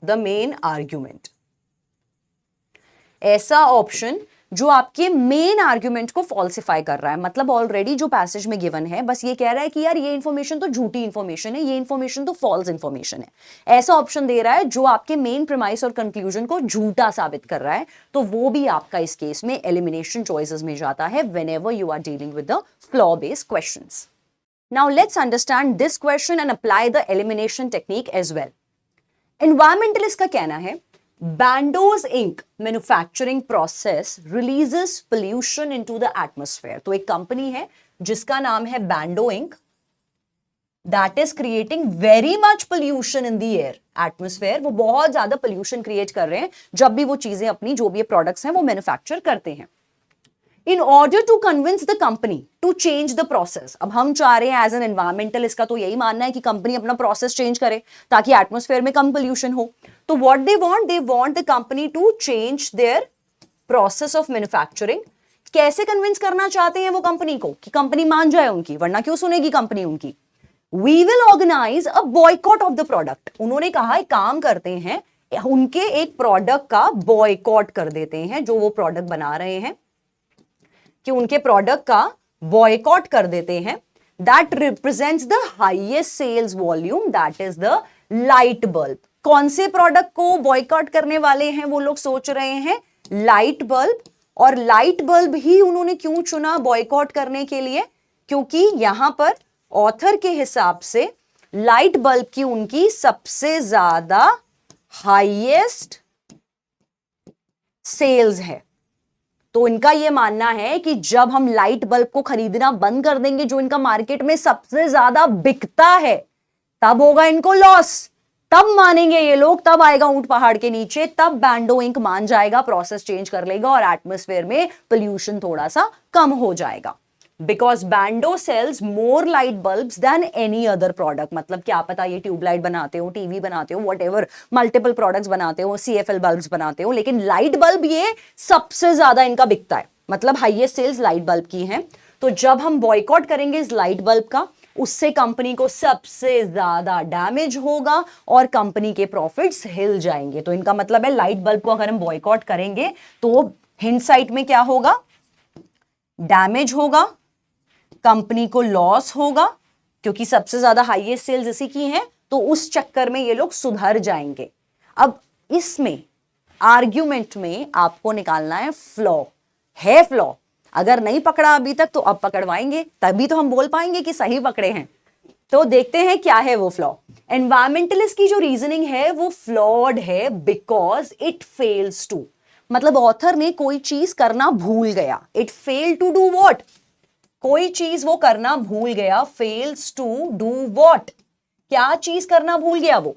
the main argument. ऐसा ऑप्शन जो आपके main argument को falsify कर रहा है, मतलब ऑलरेडी जो पैसेज में गिवन है बस ये कह रहा है कि यार ये इंफॉर्मेशन तो झूठी इंफॉर्मेशन है, ये इंफॉर्मेशन तो फॉल्स इंफॉर्मेशन है, ऐसा ऑप्शन दे रहा है जो आपके मेन प्रीमाइस और कंक्लूजन को झूठा साबित कर रहा है, तो वो भी आपका इस केस में एलिमिनेशन चॉइसेस में जाता है whenever you are dealing with the flaw based questions. Now let's understand this question and apply the elimination technique as well. Environmentalist का कहना है Bando's ink manufacturing process releases pollution into the atmosphere. तो एक company है जिसका नाम है Bando Inc. That is creating very much pollution in the air atmosphere. वो बहुत ज्यादा पोल्यूशन क्रिएट कर रहे हैं जब भी वो चीजें अपनी जो भी प्रोडक्ट्स हैं वो मैन्युफैक्चर करते हैं। In order to convince the company to change the process, अब हम चाह रहे हैं एज एन एनवायरमेंटलिस्ट का तो यही मानना है कि कंपनी अपना प्रोसेस चेंज करे ताकि एटमॉस्फेयर में कम पोल्यूशन हो। तो what they want the company to change their process of manufacturing. कैसे कन्विंस करना चाहते हैं वो कंपनी को कि कंपनी मान जाए उनकी, वरना क्यों सुनेगी कंपनी उनकी। We will organise a boycott of the product. उन्होंने कहा एक काम करते हैं, उनके एक प्रोडक्ट का बॉयकॉट कर देते हैं, जो वो प्रोडक्ट बना रहे हैं कि उनके प्रोडक्ट का बॉयकॉट कर देते हैं। That represents the highest sales volume, that is the light bulb. कौन से प्रोडक्ट को बॉयकॉट करने वाले हैं वो लोग सोच रहे हैं, लाइट बल्ब। और लाइट बल्ब ही उन्होंने क्यों चुना बॉयकॉट करने के लिए, क्योंकि यहां पर ऑथर के हिसाब से लाइट बल्ब की उनकी सबसे ज्यादा हाईएस्ट सेल्स है। तो इनका ये मानना है कि जब हम लाइट बल्ब को खरीदना बंद कर देंगे, जो इनका मार्केट में सबसे ज्यादा बिकता है, तब होगा इनको लॉस। तब मानेंगे ये लोग, तब आएगा ऊंट पहाड़ के नीचे, तब बैंडो इंक मान जाएगा, प्रोसेस चेंज कर लेगा और एटमॉस्फेयर में पोल्यूशन थोड़ा सा कम हो जाएगा। Because Bando sells more light bulbs than any other product. मतलब क्या पता ये ट्यूबलाइट बनाते हो, टीवी बनाते हो, व्हाटएवर, मल्टीपल प्रोडक्ट्स बनाते हो, सीएफएल बल्ब्स बनाते हो, लेकिन लाइट बल्ब ये सबसे ज्यादा इनका बिकता है। मतलब हाईएस्ट सेल्स लाइट बल्ब की हैं। तो जब हम बॉयकॉट करेंगे इस लाइट बल्ब का, उससे कंपनी को सबसे ज्यादा डैमेज होगा और कंपनी के प्रॉफिट्स हिल जाएंगे। तो इनका मतलब है लाइट बल्ब को अगर हम बॉयकॉट करेंगे तो हिंडसाइट में क्या होगा, डैमेज होगा, कंपनी को लॉस होगा, क्योंकि सबसे ज्यादा हाईएस्ट सेल्स इसी की हैं, तो उस चक्कर में ये लोग सुधर जाएंगे। अब इसमें आर्ग्यूमेंट में आपको निकालना है फ्लॉ। है फ्लॉ, अगर नहीं पकड़ा अभी तक तो अब पकड़वाएंगे, तभी तो हम बोल पाएंगे कि सही पकड़े हैं। तो देखते हैं क्या है वो फ्लॉ। एनवायरमेंटलिस्ट की जो रीजनिंग है वो फ्लॉड है बिकॉज इट फेल्स टू, मतलब ऑथर ने कोई चीज करना भूल गया। It fail to do what, कोई चीज वो करना भूल गया। फेल्स टू डू व्हाट, क्या चीज करना भूल गया वो।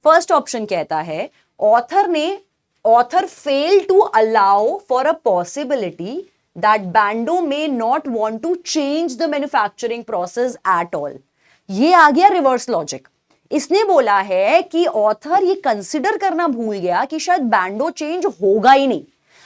फर्स्ट ऑप्शन कहता है author fail to allow for a possibility that Bando may not want to change the manufacturing process at all। ये आ गया रिवर्स लॉजिक। इसने बोला है कि ऑथर ये कंसिडर करना भूल गया कि शायद बैंडो चेंज होगा ही नहीं।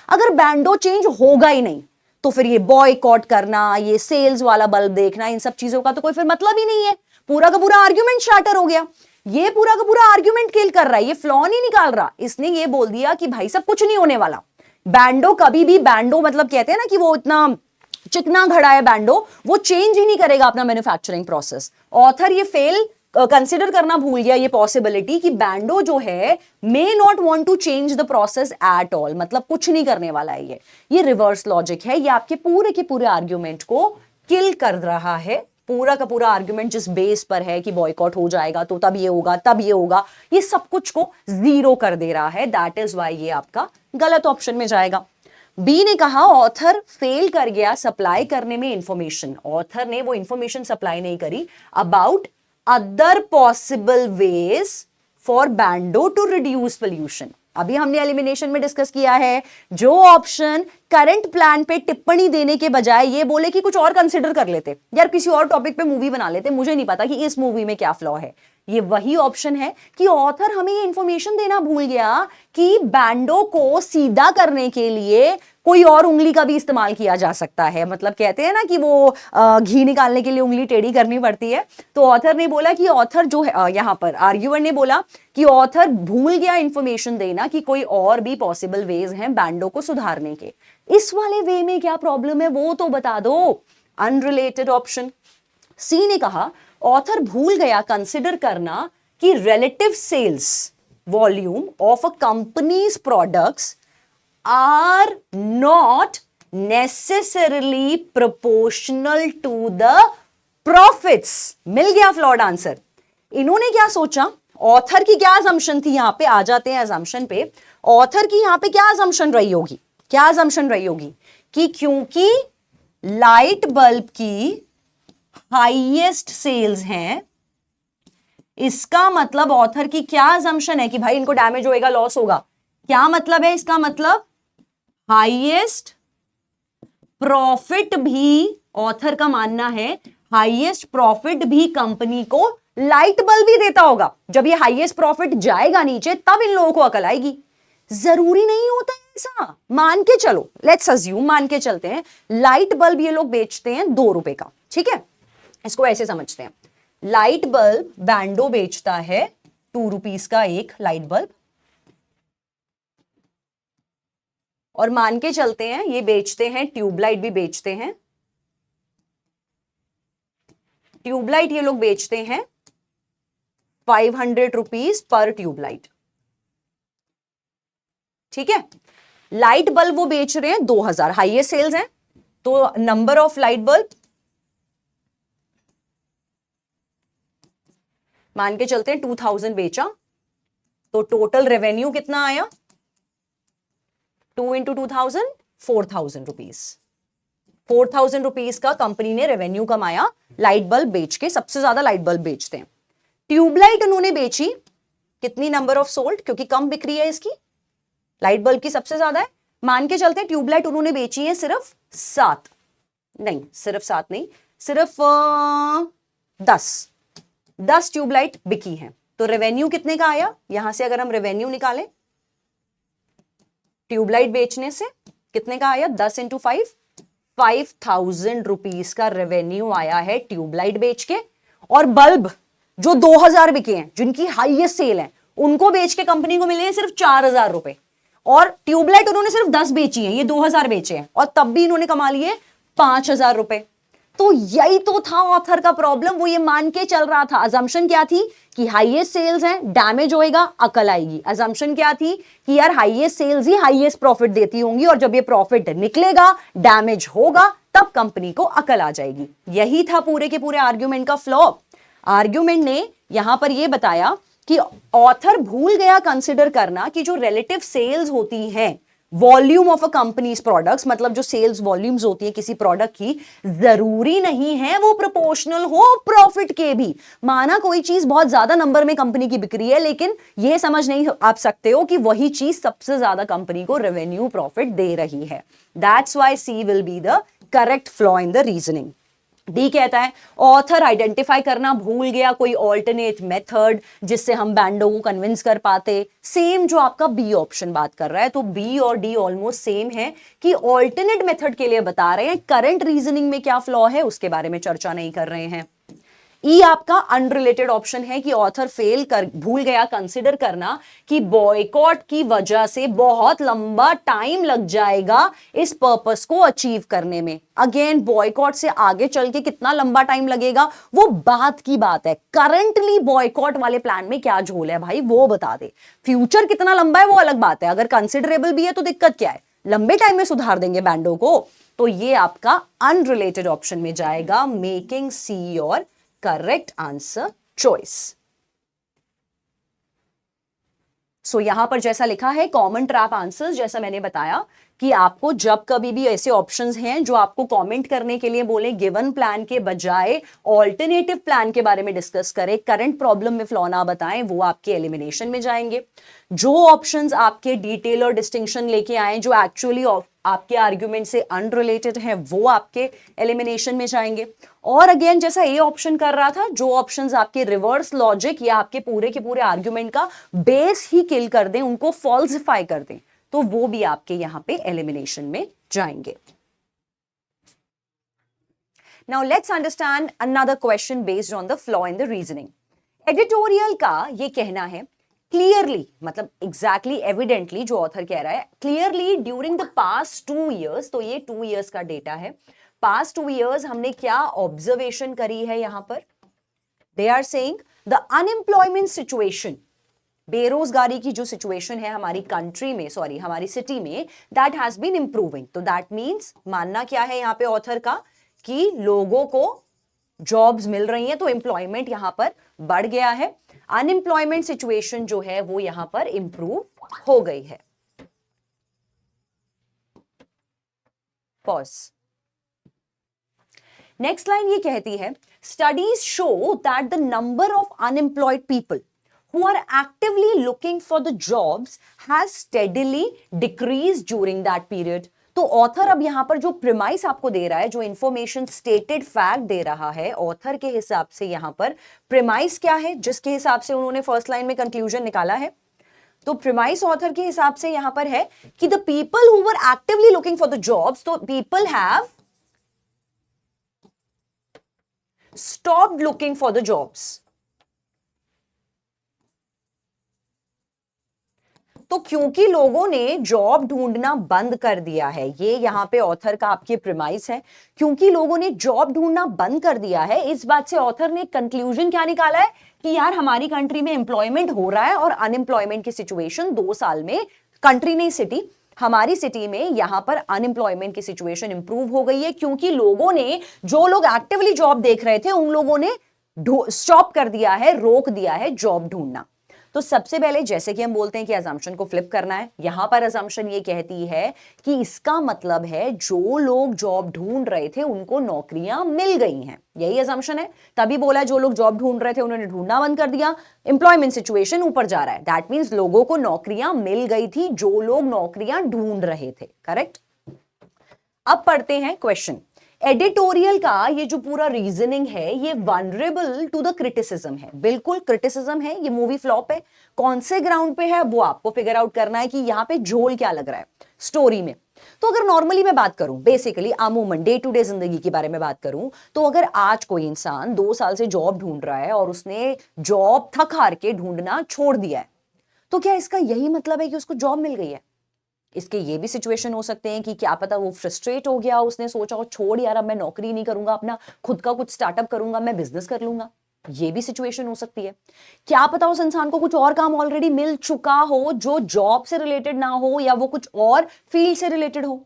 अगर बैंडो चेंज होगा ही नहीं तो फिर ये बॉयकॉट करना, ये सेल्स वाला बल्ब देखना, इन सब चीजों का तो कोई फिर मतलब ही नहीं है। पूरा का पूरा आर्ग्यूमेंट शाटर हो गया। ये पूरा का पूरा आर्ग्यूमेंट किल कर रहा है, ये फ्लॉ नहीं निकाल रहा। इसने ये बोल दिया कि भाई सब कुछ नहीं होने वाला। बैंडो कभी भी, बैंडो मतलब कहते हैं ना कि वो इतना चिकना घड़ा है बैंडो, वो चेंज ही नहीं करेगा अपना मैन्युफैक्चरिंग प्रोसेस। ऑथर ये फेल कंसिडर करना भूल गया ये पॉसिबिलिटी कि बैंडो जो है may not want to change the process at all, मतलब कुछ नहीं करने वाला है। ये रिवर्स लॉजिक है। ये आपके पूरे के पूरे आर्ग्यूमेंट को किल कर रहा है। पूरा का पूरा आर्ग्यूमेंट जिस बेस पर है कि बॉयकॉट हो जाएगा तो तब ये होगा, तब ये होगा, ये सब कुछ को जीरो कर दे रहा है। दैट इज वाई ये आपका गलत ऑप्शन में जाएगा। बी ने कहा ऑथर फेल कर गया सप्लाई करने में इंफॉर्मेशन। ऑथर ने वो इंफॉर्मेशन सप्लाई नहीं करी about other possible ways for Bando to reduce pollution. अभी हमने एलिमिनेशन में डिस्कस किया है, जो ऑप्शन करंट प्लान पे टिप्पणी देने के बजाय ये बोले कि कुछ और कंसिडर कर लेते, यार किसी और टॉपिक पे मूवी बना लेते, मुझे नहीं पता कि इस मूवी में क्या फ्लॉ है। ये वही ऑप्शन है कि ऑथर हमें ये इंफॉर्मेशन देना भूल गया कि बैंडो को सीधा करने के लिए कोई और उंगली का भी इस्तेमाल किया जा सकता है। मतलब कहते हैं ना कि वो घी निकालने के लिए उंगली टेढ़ी करनी पड़ती है। तो ऑथर ने बोला कि ऑथर जो है, यहां पर आर्ग्यूअर ने बोला कि ऑथर भूल गया इंफॉर्मेशन देना कि कोई और भी पॉसिबल वेज हैं बैंडो को सुधारने के। इस वाले वे में क्या प्रॉब्लम है वो तो बता दो। Unrelated option. सी ने कहा ऑथर भूल गया कंसिडर करना कि relative sales volume of a company's products are not necessarily proportional to the profits. मिल गया फ्लॉड आंसर। इन्होंने क्या सोचा, ऑथर की क्या असम्पशन थी, यहां पे आ जाते हैं असम्पशन पे। ऑथर की यहां पे क्या असम्पशन रही होगी, क्या असम्पशन रही होगी कि क्योंकि लाइट बल्ब की हाईएस्ट सेल्स हैं, इसका मतलब ऑथर की क्या असम्पशन है कि भाई इनको डैमेज होएगा, लॉस होगा। क्या मतलब है इसका, मतलब हाईएस्ट प्रॉफिट भी, ऑथर का मानना है हाईएस्ट प्रॉफिट भी कंपनी को लाइट बल्ब भी देता होगा। जब ये हाईएस्ट प्रॉफिट जाएगा नीचे तब इन लोगों को अकल आएगी। जरूरी नहीं होता है ऐसा, मान के चलो, लेट्स अज्यूम, मान के चलते हैं लाइट बल्ब ये लोग बेचते हैं 2 रुपए का, ठीक है, इसको ऐसे समझते हैं। लाइट बल्ब बैंडो बेचता है 2 रुपीस का एक लाइट बल्ब, और मान के चलते हैं ये बेचते हैं, ट्यूबलाइट भी बेचते हैं। ट्यूबलाइट ये लोग बेचते हैं 500 रुपीस पर ट्यूबलाइट, ठीक है। लाइट बल्ब वो बेच रहे हैं 2000, हाईएस्ट सेल्स हैं, तो नंबर ऑफ लाइट बल्ब मान के चलते हैं 2000 बेचा, तो टोटल रेवेन्यू कितना आया, 2 into 2000 4,000 रुपीज। 4,000 रुपीज का कंपनी ने रेवेन्यू कमाया लाइट बल्ब बेच के, सबसे ज्यादा लाइट बल्ब बेचते हैं। ट्यूबलाइट उन्होंने बेची कितनी, नंबर ऑफ सोल्ड, क्योंकि कम बिक्री है इसकी, लाइट बल्ब की सबसे ज्यादा है, मान के चलते हैं ट्यूबलाइट उन्होंने बेची है सिर्फ 7 नहीं, सिर्फ 7 नहीं, सिर्फ 10 ट्यूबलाइट बिकी है। तो रेवेन्यू कितने का आया, यहां से अगर हम रेवेन्यू निकालें ट्यूबलाइट बेचने से कितने का आया, 10 × 5, 5,000 रुपीज का रेवेन्यू आया है ट्यूबलाइट बेच के। और बल्ब जो 2,000 बिके हैं, जिनकी हाईएस्ट सेल है, उनको बेच के कंपनी को मिले हैं सिर्फ 4,000 रुपए। और ट्यूबलाइट उन्होंने सिर्फ 10 बेची है, ये 2,000 बेचे हैं, और तब भी इन्होंने कमा लिए 5,000 रुपए। तो यही तो था ऑथर का प्रॉब्लम, वो ये मान के चल रहा था, अजम्पशन क्या थी कि हाईएस्ट सेल्स हैं, डैमेज होएगा, अकल आएगी। अजम्पशन क्या थी कि यार हाईएस्ट सेल्स ही हाईएस्ट प्रॉफिट देती होंगी, और जब ये प्रॉफिट निकलेगा, डैमेज होगा, तब कंपनी को अकल आ जाएगी। यही था पूरे के पूरे आर्ग्यूमेंट का फ्लॉ। आर्ग्यूमेंट ने यहां पर यह बताया कि ऑथर भूल गया कंसिडर करना कि जो रिलेटिव सेल्स होती हैं, volume of a company's products, मतलब जो सेल्स वॉल्यूम्स होती है किसी प्रोडक्ट की, जरूरी नहीं है वो प्रोपोर्शनल हो प्रॉफिट के भी। माना कोई चीज बहुत ज्यादा नंबर में कंपनी की बिक्री है, लेकिन यह समझ नहीं आप सकते हो कि वही चीज सबसे ज्यादा कंपनी को रेवेन्यू प्रॉफिट दे रही है। That's why C will be the correct flaw in the reasoning. D कहता है ऑथर आइडेंटिफाई करना भूल गया कोई ऑल्टरनेट मेथड जिससे हम बैंडो को कन्विंस कर पाते। सेम जो आपका बी ऑप्शन बात कर रहा है, तो बी और डी ऑलमोस्ट सेम है कि ऑल्टरनेट मेथड के लिए बता रहे हैं, करंट रीजनिंग में क्या फ्लॉ है उसके बारे में चर्चा नहीं कर रहे हैं। ई आपका अनरिलेटेड ऑप्शन है कि ऑथर भूल गया कंसिडर करना कि बॉयकॉट की वजह से बहुत लंबा टाइम लग जाएगा इस पर्पस को अचीव करने में। अगेन बॉयकॉट से आगे चल के कितना लंबा टाइम लगेगा वो बात की बात है, करंटली बॉयकॉट वाले प्लान में क्या झोल है भाई वो बता दे। फ्यूचर कितना लंबा है वो अलग बात है, अगर कंसिडरेबल भी है तो दिक्कत क्या है, लंबे टाइम में सुधार देंगे बैंडो को। तो ये आपका अनरिलेटेड ऑप्शन में जाएगा, making C your correct answer choice. So यहां पर जैसा लिखा है कॉमन ट्रैप आंसर्स, जैसा मैंने बताया कि आपको जब कभी भी ऐसे ऑप्शंस हैं जो आपको कमेंट करने के लिए बोले गिवन प्लान के बजाय ऑल्टरनेटिव प्लान के बारे में डिस्कस करें, करंट प्रॉब्लम में फ्लॉ ना बताएं, वो आपके एलिमिनेशन में जाएंगे। जो ऑप्शंस आपके डिटेल और डिस्टिंक्शन लेके आए जो एक्चुअली आपके आर्ग्यूमेंट से अनरिलेटेड है वो आपके एलिमिनेशन में जाएंगे। और अगेन जैसा ए ऑप्शन कर रहा था, जो ऑप्शंस आपके रिवर्स लॉजिक या आपके पूरे के पूरे आर्ग्यूमेंट का बेस ही किल कर दें, उनको फॉल्सिफाई कर दें, तो वो भी आपके यहां पे एलिमिनेशन में जाएंगे। Now let's understand another question based on the flaw in the reasoning. Editorial का ये कहना है क्लियरली, मतलब एग्जैक्टली एविडेंटली जो ऑथर कह रहा है, clearly during the past 2 years, तो ये 2 years का डेटा है, पास्ट 2 years हमने क्या ऑब्जर्वेशन करी है यहां पर, they are saying the unemployment situation, बेरोजगारी की जो सिचुएशन है हमारी कंट्री में, सॉरी हमारी सिटी में, दैट हैज बीन इंप्रूविंग। तो दैट मीन्स मानना क्या है यहां पे ऑथर का कि लोगों को जॉब्स मिल रही हैं, तो एम्प्लॉयमेंट यहां पर बढ़ गया है, अनएम्प्लॉयमेंट सिचुएशन जो है वो यहां पर इंप्रूव हो गई है। पॉज। नेक्स्ट लाइन ये कहती है studies show that the number of unemployed people who are actively looking for the jobs has steadily decreased during that period। तो ऑथर अब यहां पर जो प्रिमाइस आपको दे रहा है, जो इंफॉर्मेशन स्टेटेड फैक्ट दे रहा है ऑथर के हिसाब से, यहां पर प्रिमाइस क्या है जिसके हिसाब से उन्होंने फर्स्ट लाइन में कंक्लूजन निकाला है। तो प्रिमाइस ऑथर के हिसाब से यहां पर है कि the people who were actively looking for the jobs, तो people have stopped looking for the jobs. तो क्योंकि लोगों ने जॉब ढूंढना बंद कर दिया है, ये यहां पे ऑथर का आपके प्रिमाइस है, क्योंकि लोगों ने जॉब ढूंढना बंद कर दिया है, इस बात से ऑथर ने कंक्लूजन क्या निकाला है कि यार हमारी कंट्री में एम्प्लॉयमेंट हो रहा है और अनएम्प्लॉयमेंट की सिचुएशन 2 साल में, कंट्री नहीं सिटी, हमारी सिटी में यहां पर अनएम्प्लॉयमेंट की सिचुएशन इंप्रूव हो गई है, क्योंकि लोगों ने, जो लोग एक्टिवली जॉब देख रहे थे उन लोगों ने स्टॉप कर दिया है, रोक दिया है जॉब ढूंढना। तो सबसे पहले जैसे कि हम बोलते हैं कि अजम्पशन को फ्लिप करना है, यहां पर अजम्पशन ये कहती है कि इसका मतलब है जो लोग जॉब ढूंढ रहे थे उनको नौकरियां मिल गई हैं, यही अजम्पशन है। तभी बोला जो लोग जॉब ढूंढ रहे थे उन्होंने ढूंढना बंद कर दिया, एम्प्लॉयमेंट सिचुएशन ऊपर जा रहा है, दैट मींस लोगों को नौकरियां मिल गई थी जो लोग नौकरियां ढूंढ रहे थे, करेक्ट। अब पढ़ते हैं क्वेश्चन। एडिटोरियल का ये जो पूरा रीजनिंग है ये वनरेबल टू द क्रिटिसिज्म है, बिल्कुल क्रिटिसिज्म है, ये मूवी फ्लॉप है। कौन से ग्राउंड पे है वो आपको फिगर आउट करना है कि यहां पे झोल क्या लग रहा है स्टोरी में। तो अगर नॉर्मली मैं बात करूं, बेसिकली अमूमन डे टू डे जिंदगी के बारे में बात करूं, तो अगर आज कोई इंसान 2 साल से जॉब ढूंढ रहा है और उसने जॉब थक हार के ढूंढना छोड़ दिया है, तो क्या इसका यही मतलब है कि उसको जॉब मिल गई है? इसके ये भी सिचुएशन हो सकते हैं कि क्या पता वो फ्रस्ट्रेट हो गया, उसने सोचा हो छोड़ यार अब मैं नौकरी नहीं करूंगा, अपना खुद का कुछ स्टार्टअप करूंगा, मैं बिजनेस कर लूंगा, ये भी सिचुएशन हो सकती है। क्या पता उस इंसान को कुछ और काम ऑलरेडी मिल चुका हो जो जॉब से रिलेटेड ना हो या वो कुछ और फील्ड से रिलेटेड हो।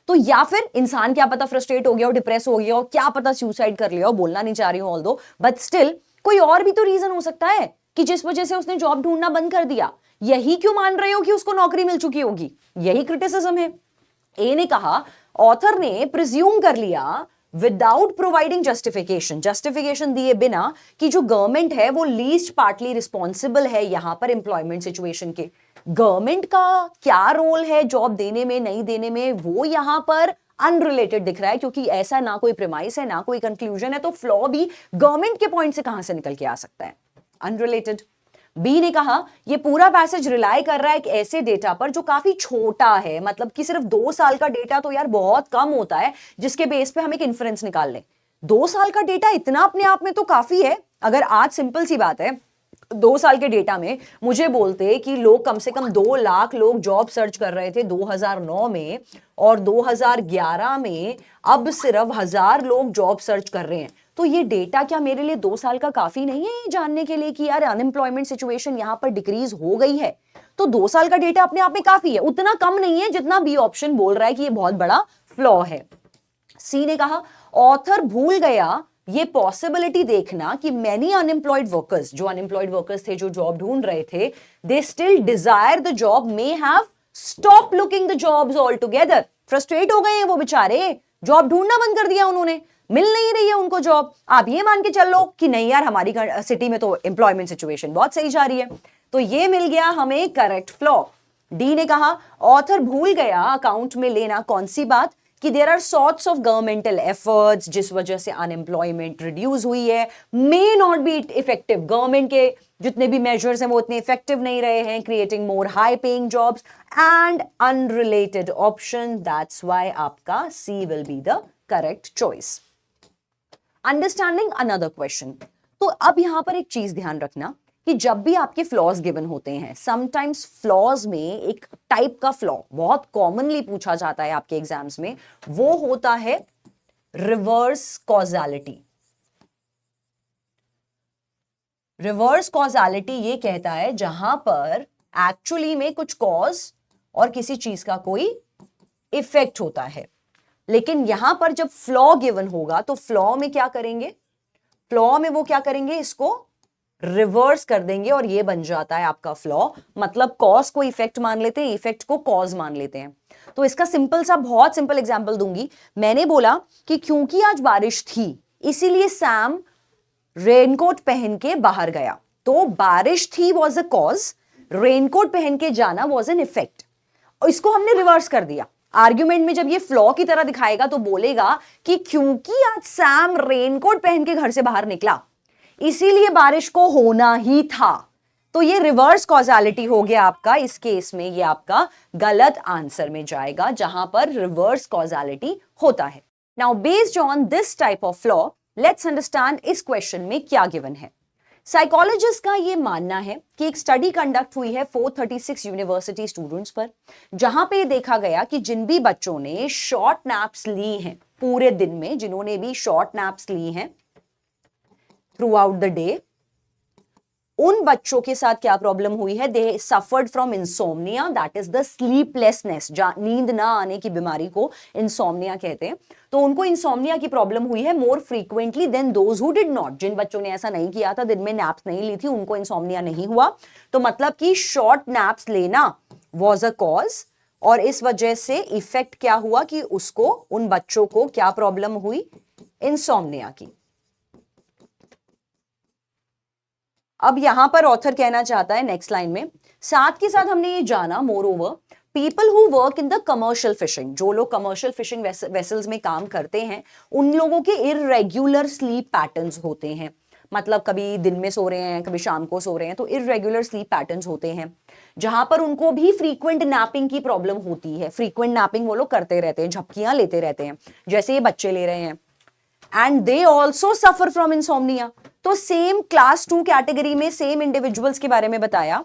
तो या फिर इंसान क्या पता फ्रस्ट्रेट हो गया हो, डिप्रेस हो गया हो, क्या पता सुसाइड कर लिया हो, बोलना नहीं चाह रही हूं ऑल्दो, बट स्टिल कोई और भी तो रीजन हो सकता है कि जिस वजह से उसने जॉब ढूंढना बंद कर दिया। यही क्यों मान रहे हो कि उसको नौकरी मिल चुकी होगी? यही क्रिटिसिज्म है। ए ने कहा ऑथर ने प्रिज्यूम कर लिया विदाउट प्रोवाइडिंग जस्टिफिकेशन दिए बिना कि जो गवर्नमेंट है वो लीस्ट पार्टली रिस्पॉन्सिबल है यहां पर एम्प्लॉयमेंट सिचुएशन के। गवर्नमेंट का क्या रोल है जॉब देने में नहीं देने में, वो यहां पर अनरिलेटेड दिख रहा है, क्योंकि ऐसा ना कोई प्रेमाइस है ना कोई कंक्लूजन है, तो फ्लॉ भी गवर्नमेंट के पॉइंट से कहां से निकल के आ सकता है? अनरिलेटेड। बी ने कहा यह पूरा पैसेज रिलाई कर रहा है एक ऐसे डेटा पर जो काफी छोटा है, मतलब कि सिर्फ 2 साल का डेटा तो यार बहुत कम होता है जिसके बेस पे हम एक इन्फ्रेंस निकाल लें। 2 साल का डेटा इतना अपने आप में तो काफी है। अगर आज सिंपल सी बात है 2 साल के डेटा में मुझे बोलते कि लोग कम से कम 2 लाख लोग जॉब सर्च कर रहे थे 2009 में, और 2011 में अब सिर्फ 1000 लोग जॉब सर्च कर रहे हैं, तो ये डेटा क्या मेरे लिए 2 साल का काफी नहीं है जानने के लिए कि यार अनएम्प्लॉयमेंट सिचुएशन यहां पर डिक्रीज हो गई है? तो 2 साल का डेटा अपने आप में काफी है, उतना कम नहीं है जितना बी ऑप्शन बोल रहा है कि ये बहुत बड़ा फ्लॉ है। सी ने कहा ऑथर भूल गया ये पॉसिबिलिटी देखना कि मेनी अनएम्प्लॉयड वर्कर्स, जो अनएम्प्लॉयड वर्कर्स थे जो जॉब ढूंढ रहे थे, they still Dzire the job, may have stop looking the jobs all together. Frustrate हो गए हैं वो बेचारे, जॉब ढूंढना बंद कर दिया उन्होंने, मिल नहीं रही है उनको जॉब। आप ये मान के चल लो कि नहीं यार हमारी सिटी में तो एम्प्लॉयमेंट सिचुएशन बहुत सही जा रही है, तो ये मिल गया हमें करेक्ट फ्लॉ। डी ने कहा ऑथर भूल गया अकाउंट में लेना कौन सी बात, कि there are sorts of governmental efforts जिस वजह से अनएम्प्लॉयमेंट रिड्यूस हुई है, may not be effective, government के जितने भी मेजर्स हैं वो इतने इफेक्टिव नहीं रहे हैं creating more high paying jobs, and unrelated option, that's why आपका C will be the correct choice. Understanding another question. तो अब यहां पर एक चीज ध्यान रखना कि जब भी आपके फ्लॉज गिवन होते हैं, समटाइम्स फ्लॉज में एक टाइप का फ्लॉ बहुत कॉमनली पूछा जाता है आपके एग्जाम्स में, वो होता है रिवर्स कॉजालिटी। रिवर्स कॉजालिटी ये कहता है जहां पर एक्चुअली में कुछ कॉज और किसी चीज का कोई इफेक्ट होता है, लेकिन यहां पर जब फ्लॉ गिवन होगा तो फ्लॉ में क्या करेंगे, फ्लॉ में वो क्या करेंगे, इसको रिवर्स कर देंगे और ये बन जाता है आपका फ्लॉ। मतलब कॉज को इफेक्ट मान लेते हैं, इफेक्ट को कॉज मान लेते हैं। तो इसका सिंपल सा बहुत सिंपल एग्जांपल दूंगी। मैंने बोला कि क्योंकि आज बारिश थी इसीलिए सैम रेनकोट पहन के बाहर गया, तो बारिश थी वॉज अ कॉज, रेनकोट पहन के जाना वॉज एन इफेक्ट। इसको हमने रिवर्स कर दिया। आर्ग्यूमेंट में जब ये फ्लॉ की तरह दिखाएगा तो बोलेगा कि क्योंकि आज सैम रेनकोट पहन के घर से बाहर निकला इसीलिए बारिश को होना ही था। तो ये रिवर्स कॉजालिटी हो गया आपका, इस केस में ये आपका गलत आंसर में जाएगा जहां पर रिवर्स कॉजालिटी होता है। Now based on this type of flaw let's understand इस क्वेश्चन में क्या गिवन है। साइकोलॉजिस्ट का यह मानना है कि एक स्टडी कंडक्ट हुई है 436 यूनिवर्सिटी स्टूडेंट्स पर, जहां पे देखा गया कि जिन भी बच्चों ने शॉर्ट नैप्स ली हैं पूरे दिन में, जिन्होंने भी शॉर्ट नैप्स ली हैं थ्रू आउट द डे, उन बच्चों के साथ क्या प्रॉब्लम हुई है, they suffered from insomnia, that is the sleeplessness, नींद ना आने की बीमारी को इंसोम्निया कहते हैं। तो उनको इंसोम्निया की प्रॉब्लम हुई है more frequently than those who did not, जिन बच्चों ने ऐसा नहीं किया था, दिन में नैप्स नहीं ली थी, उनको इंसोम्निया नहीं हुआ। तो मतलब कि शॉर्ट नैप्स लेना वॉज अ कॉज, और इस वजह से इफेक्ट क्या हुआ कि उसको, उन बच्चों को क्या प्रॉब्लम हुई, इंसोम्निया की। अब यहां पर ऑथर कहना चाहता है नेक्स्ट लाइन में, साथ के साथ हमने ये जाना more over people who work in the commercial fishing, जो लोग कमर्शियल फिशिंग वेसल्स में काम करते हैं, उन लोगों के इररेगुलर स्लीप पैटर्न्स होते हैं। मतलब कभी दिन में सो रहे हैं, कभी शाम को सो रहे हैं, तो इररेगुलर स्लीप पैटर्न्स होते हैं, जहां पर उनको भी फ्रीक्वेंट नैपिंग की प्रॉब्लम होती है। फ्रीक्वेंट नैपिंग वो लोग करते रहते हैं, झपकियां लेते रहते हैं, जैसे ये बच्चे ले रहे हैं। And they also suffer from insomnia. तो सेम क्लास 2 कैटेगरी में सेम इंडिविजुअल्स के बारे में बताया,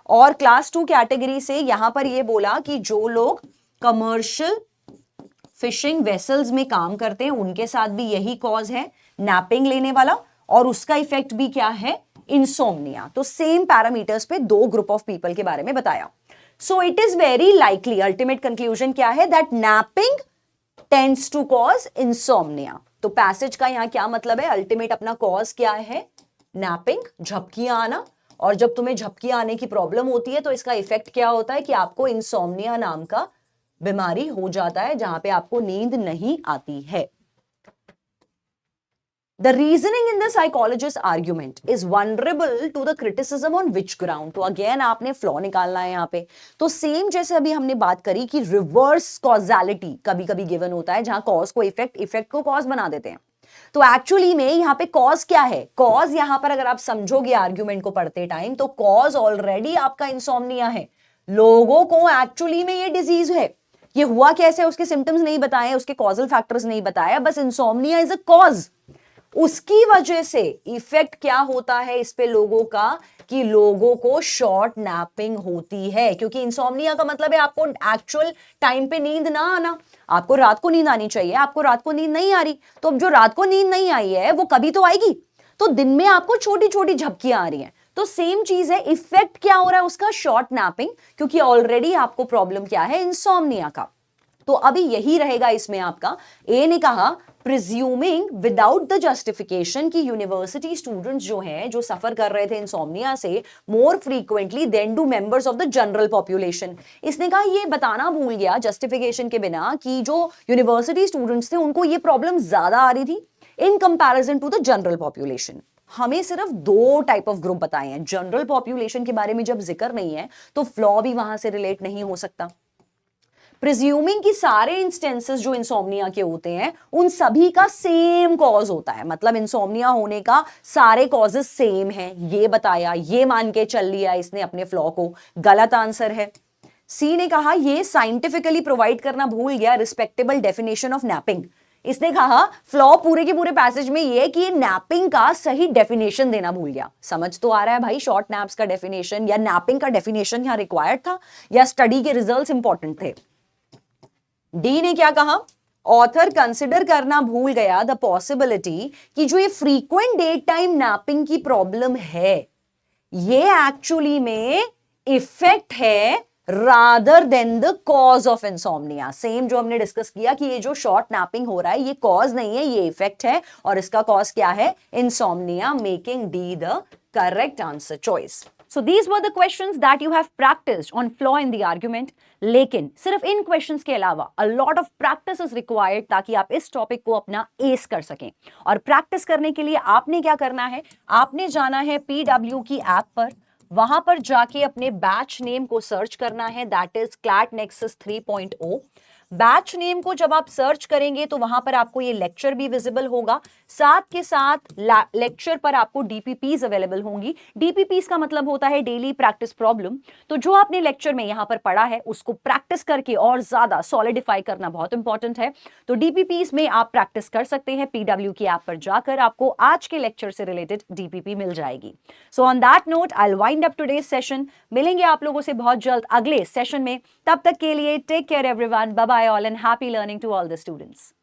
और क्लास 2 कैटेगरी से यहां पर ये बोला कि जो लोग कमर्शियल फिशिंग वेसल्स में काम करते हैं, उनके साथ भी यही कॉज है, नैपिंग लेने वाला, और उसका इफेक्ट भी क्या है, इंसोम्निया। तो सेम पैरामीटर्स पे दो ग्रुप ऑफ पीपल के बारे में बताया। So it is very likely, ultimate conclusion क्या है, that napping tends to cause insomnia. तो पैसेज का यहां क्या मतलब है, अल्टीमेट अपना कॉज क्या है, नैपिंग, झपकियां आना। और जब तुम्हें झपकियां आने की प्रॉब्लम होती है तो इसका इफेक्ट क्या होता है कि आपको इंसोम्निया नाम का बीमारी हो जाता है, जहां पे आपको नींद नहीं आती है। The reasoning in the psychologist's argument is vulnerable to the criticism on which ground? तो अगेन आपने फ्लॉ निकालना है यहाँ पे। तो सेम जैसे अभी हमने बात करी कि रिवर्स कॉजालिटी कभी कभी गिवन होता है, जहां कॉज को इफेक्ट, इफेक्ट को कॉज बना देते हैं। तो एक्चुअली में यहाँ पे कॉज क्या है, कॉज यहाँ पर अगर आप समझोगे आर्ग्यूमेंट को पढ़ते टाइम, तो कॉज ऑलरेडी आपका इंसोम्निया है। लोगों को एक्चुअली में ये डिजीज है, ये हुआ कैसे, उसके सिम्टम्स नहीं बताए, उसके कॉजल फैक्टर्स नहीं बताया, बस इंसोम्निया इज अ कॉज। उसकी वजह से इफेक्ट क्या होता है इस पे लोगों का, कि लोगों को शॉर्ट नैपिंग होती है, क्योंकि इंसोम्निया का मतलब है आपको एक्चुअल टाइम पे नींद ना आना। आपको रात को नींद आनी चाहिए, आपको रात को नींद नहीं आ रही, तो अब जो रात को नींद नहीं आई है वो कभी तो आएगी। तो दिन में आपको छोटी छोटी झपकियां आ रही हैं, तो सेम चीज है, इफेक्ट क्या हो रहा है उसका, शॉर्ट नैपिंग, क्योंकि ऑलरेडी आपको प्रॉब्लम क्या है, इंसोम्निया का। तो अभी यही रहेगा इसमें आपका। ए ने कहा प्रिज्यूमिंग विदाउट द जस्टिफिकेशन की यूनिवर्सिटी स्टूडेंट्स जो हैं, जो सफर कर रहे थे इंसोम्निया से more frequently than do members of the general population. इसने कहा ये बताना भूल गया जस्टिफिकेशन के बिना कि जो यूनिवर्सिटी स्टूडेंट्स थे उनको ये प्रॉब्लम ज्यादा आ रही थी in comparison to the general population. हमें सिर्फ दो टाइप ऑफ ग्रुप बताए हैं, जनरल पॉपुलेशन के बारे में जब जिक्र नहीं है तो फ्लॉ भी वहां से रिलेट नहीं हो सकता। प्रिज्यूमिंग कि सारे इंस्टेंसेस जो इंसोम्निया के होते हैं उन सभी का सेम कॉज होता है, मतलब इंसोम्निया होने का सारे कॉजेस सेम हैं, ये बताया, ये मान के चल लिया इसने अपने फ्लॉ को, गलत आंसर है। सी ने कहा ये साइंटिफिकली प्रोवाइड करना भूल गया रिस्पेक्टेबल डेफिनेशन ऑफ नैपिंग। इसने कहा फ्लॉ पूरे के पूरे पैसेज में ये कि ये नैपिंग का सही डेफिनेशन देना भूल गया। समझ तो आ रहा है भाई, शॉर्ट नैप्स का डेफिनेशन या नैपिंग का डेफिनेशन यहां रिक्वायर्ड था या स्टडी के रिजल्ट्स इंपॉर्टेंट थे। डी ने क्या कहा, ऑथर कंसिडर करना भूल गया द पॉसिबिलिटी कि जो ये फ्रीक्वेंट डे टाइम नैपिंग की प्रॉब्लम है ये एक्चुअली में इफेक्ट है rather than the cause of insomnia. Same जो हमने डिस्कस किया कि ये जो शॉर्ट नैपिंग हो रहा है ये कॉज नहीं है, ये इफेक्ट है, और इसका कॉज क्या है, insomnia, making D the correct answer choice. So these were the questions that you have practiced on flaw in the argument. लेकिन सिर्फ इन क्वेश्चंस के अलावा a lot of practice is required ताकि आप इस टॉपिक को अपना एस कर सकें। और प्रैक्टिस करने के लिए आपने क्या करना है, आपने जाना है PW की ऐप पर, वहां पर जाके अपने बैच नेम को सर्च करना है, that is CLAT nexus 3.0। Batch name को जब आप सर्च करेंगे तो वहां पर आपको ये लेक्चर भी विजिबल होगा, साथ के साथ लेक्चर पर आपको डीपीपीज अवेलेबल होंगी। डीपीपीज का मतलब होता है डेली प्रैक्टिस प्रॉब्लम। तो जो आपने लेक्चर में यहां पर पढ़ा है उसको प्रैक्टिस करके और ज्यादा सॉलिडिफाई करना बहुत इंपॉर्टेंट है। तो डीपीपीज में आप प्रैक्टिस कर सकते हैं, पीडब्ल्यू की ऐप पर जाकर आपको आज के लेक्चर से रिलेटेड डीपीपी मिल जाएगी। So on that note I will wind up today's session. मिलेंगे आप लोगों से बहुत जल्द अगले सेशन में, तब तक के लिए take care everyone, bye bye all and happy learning to all the students.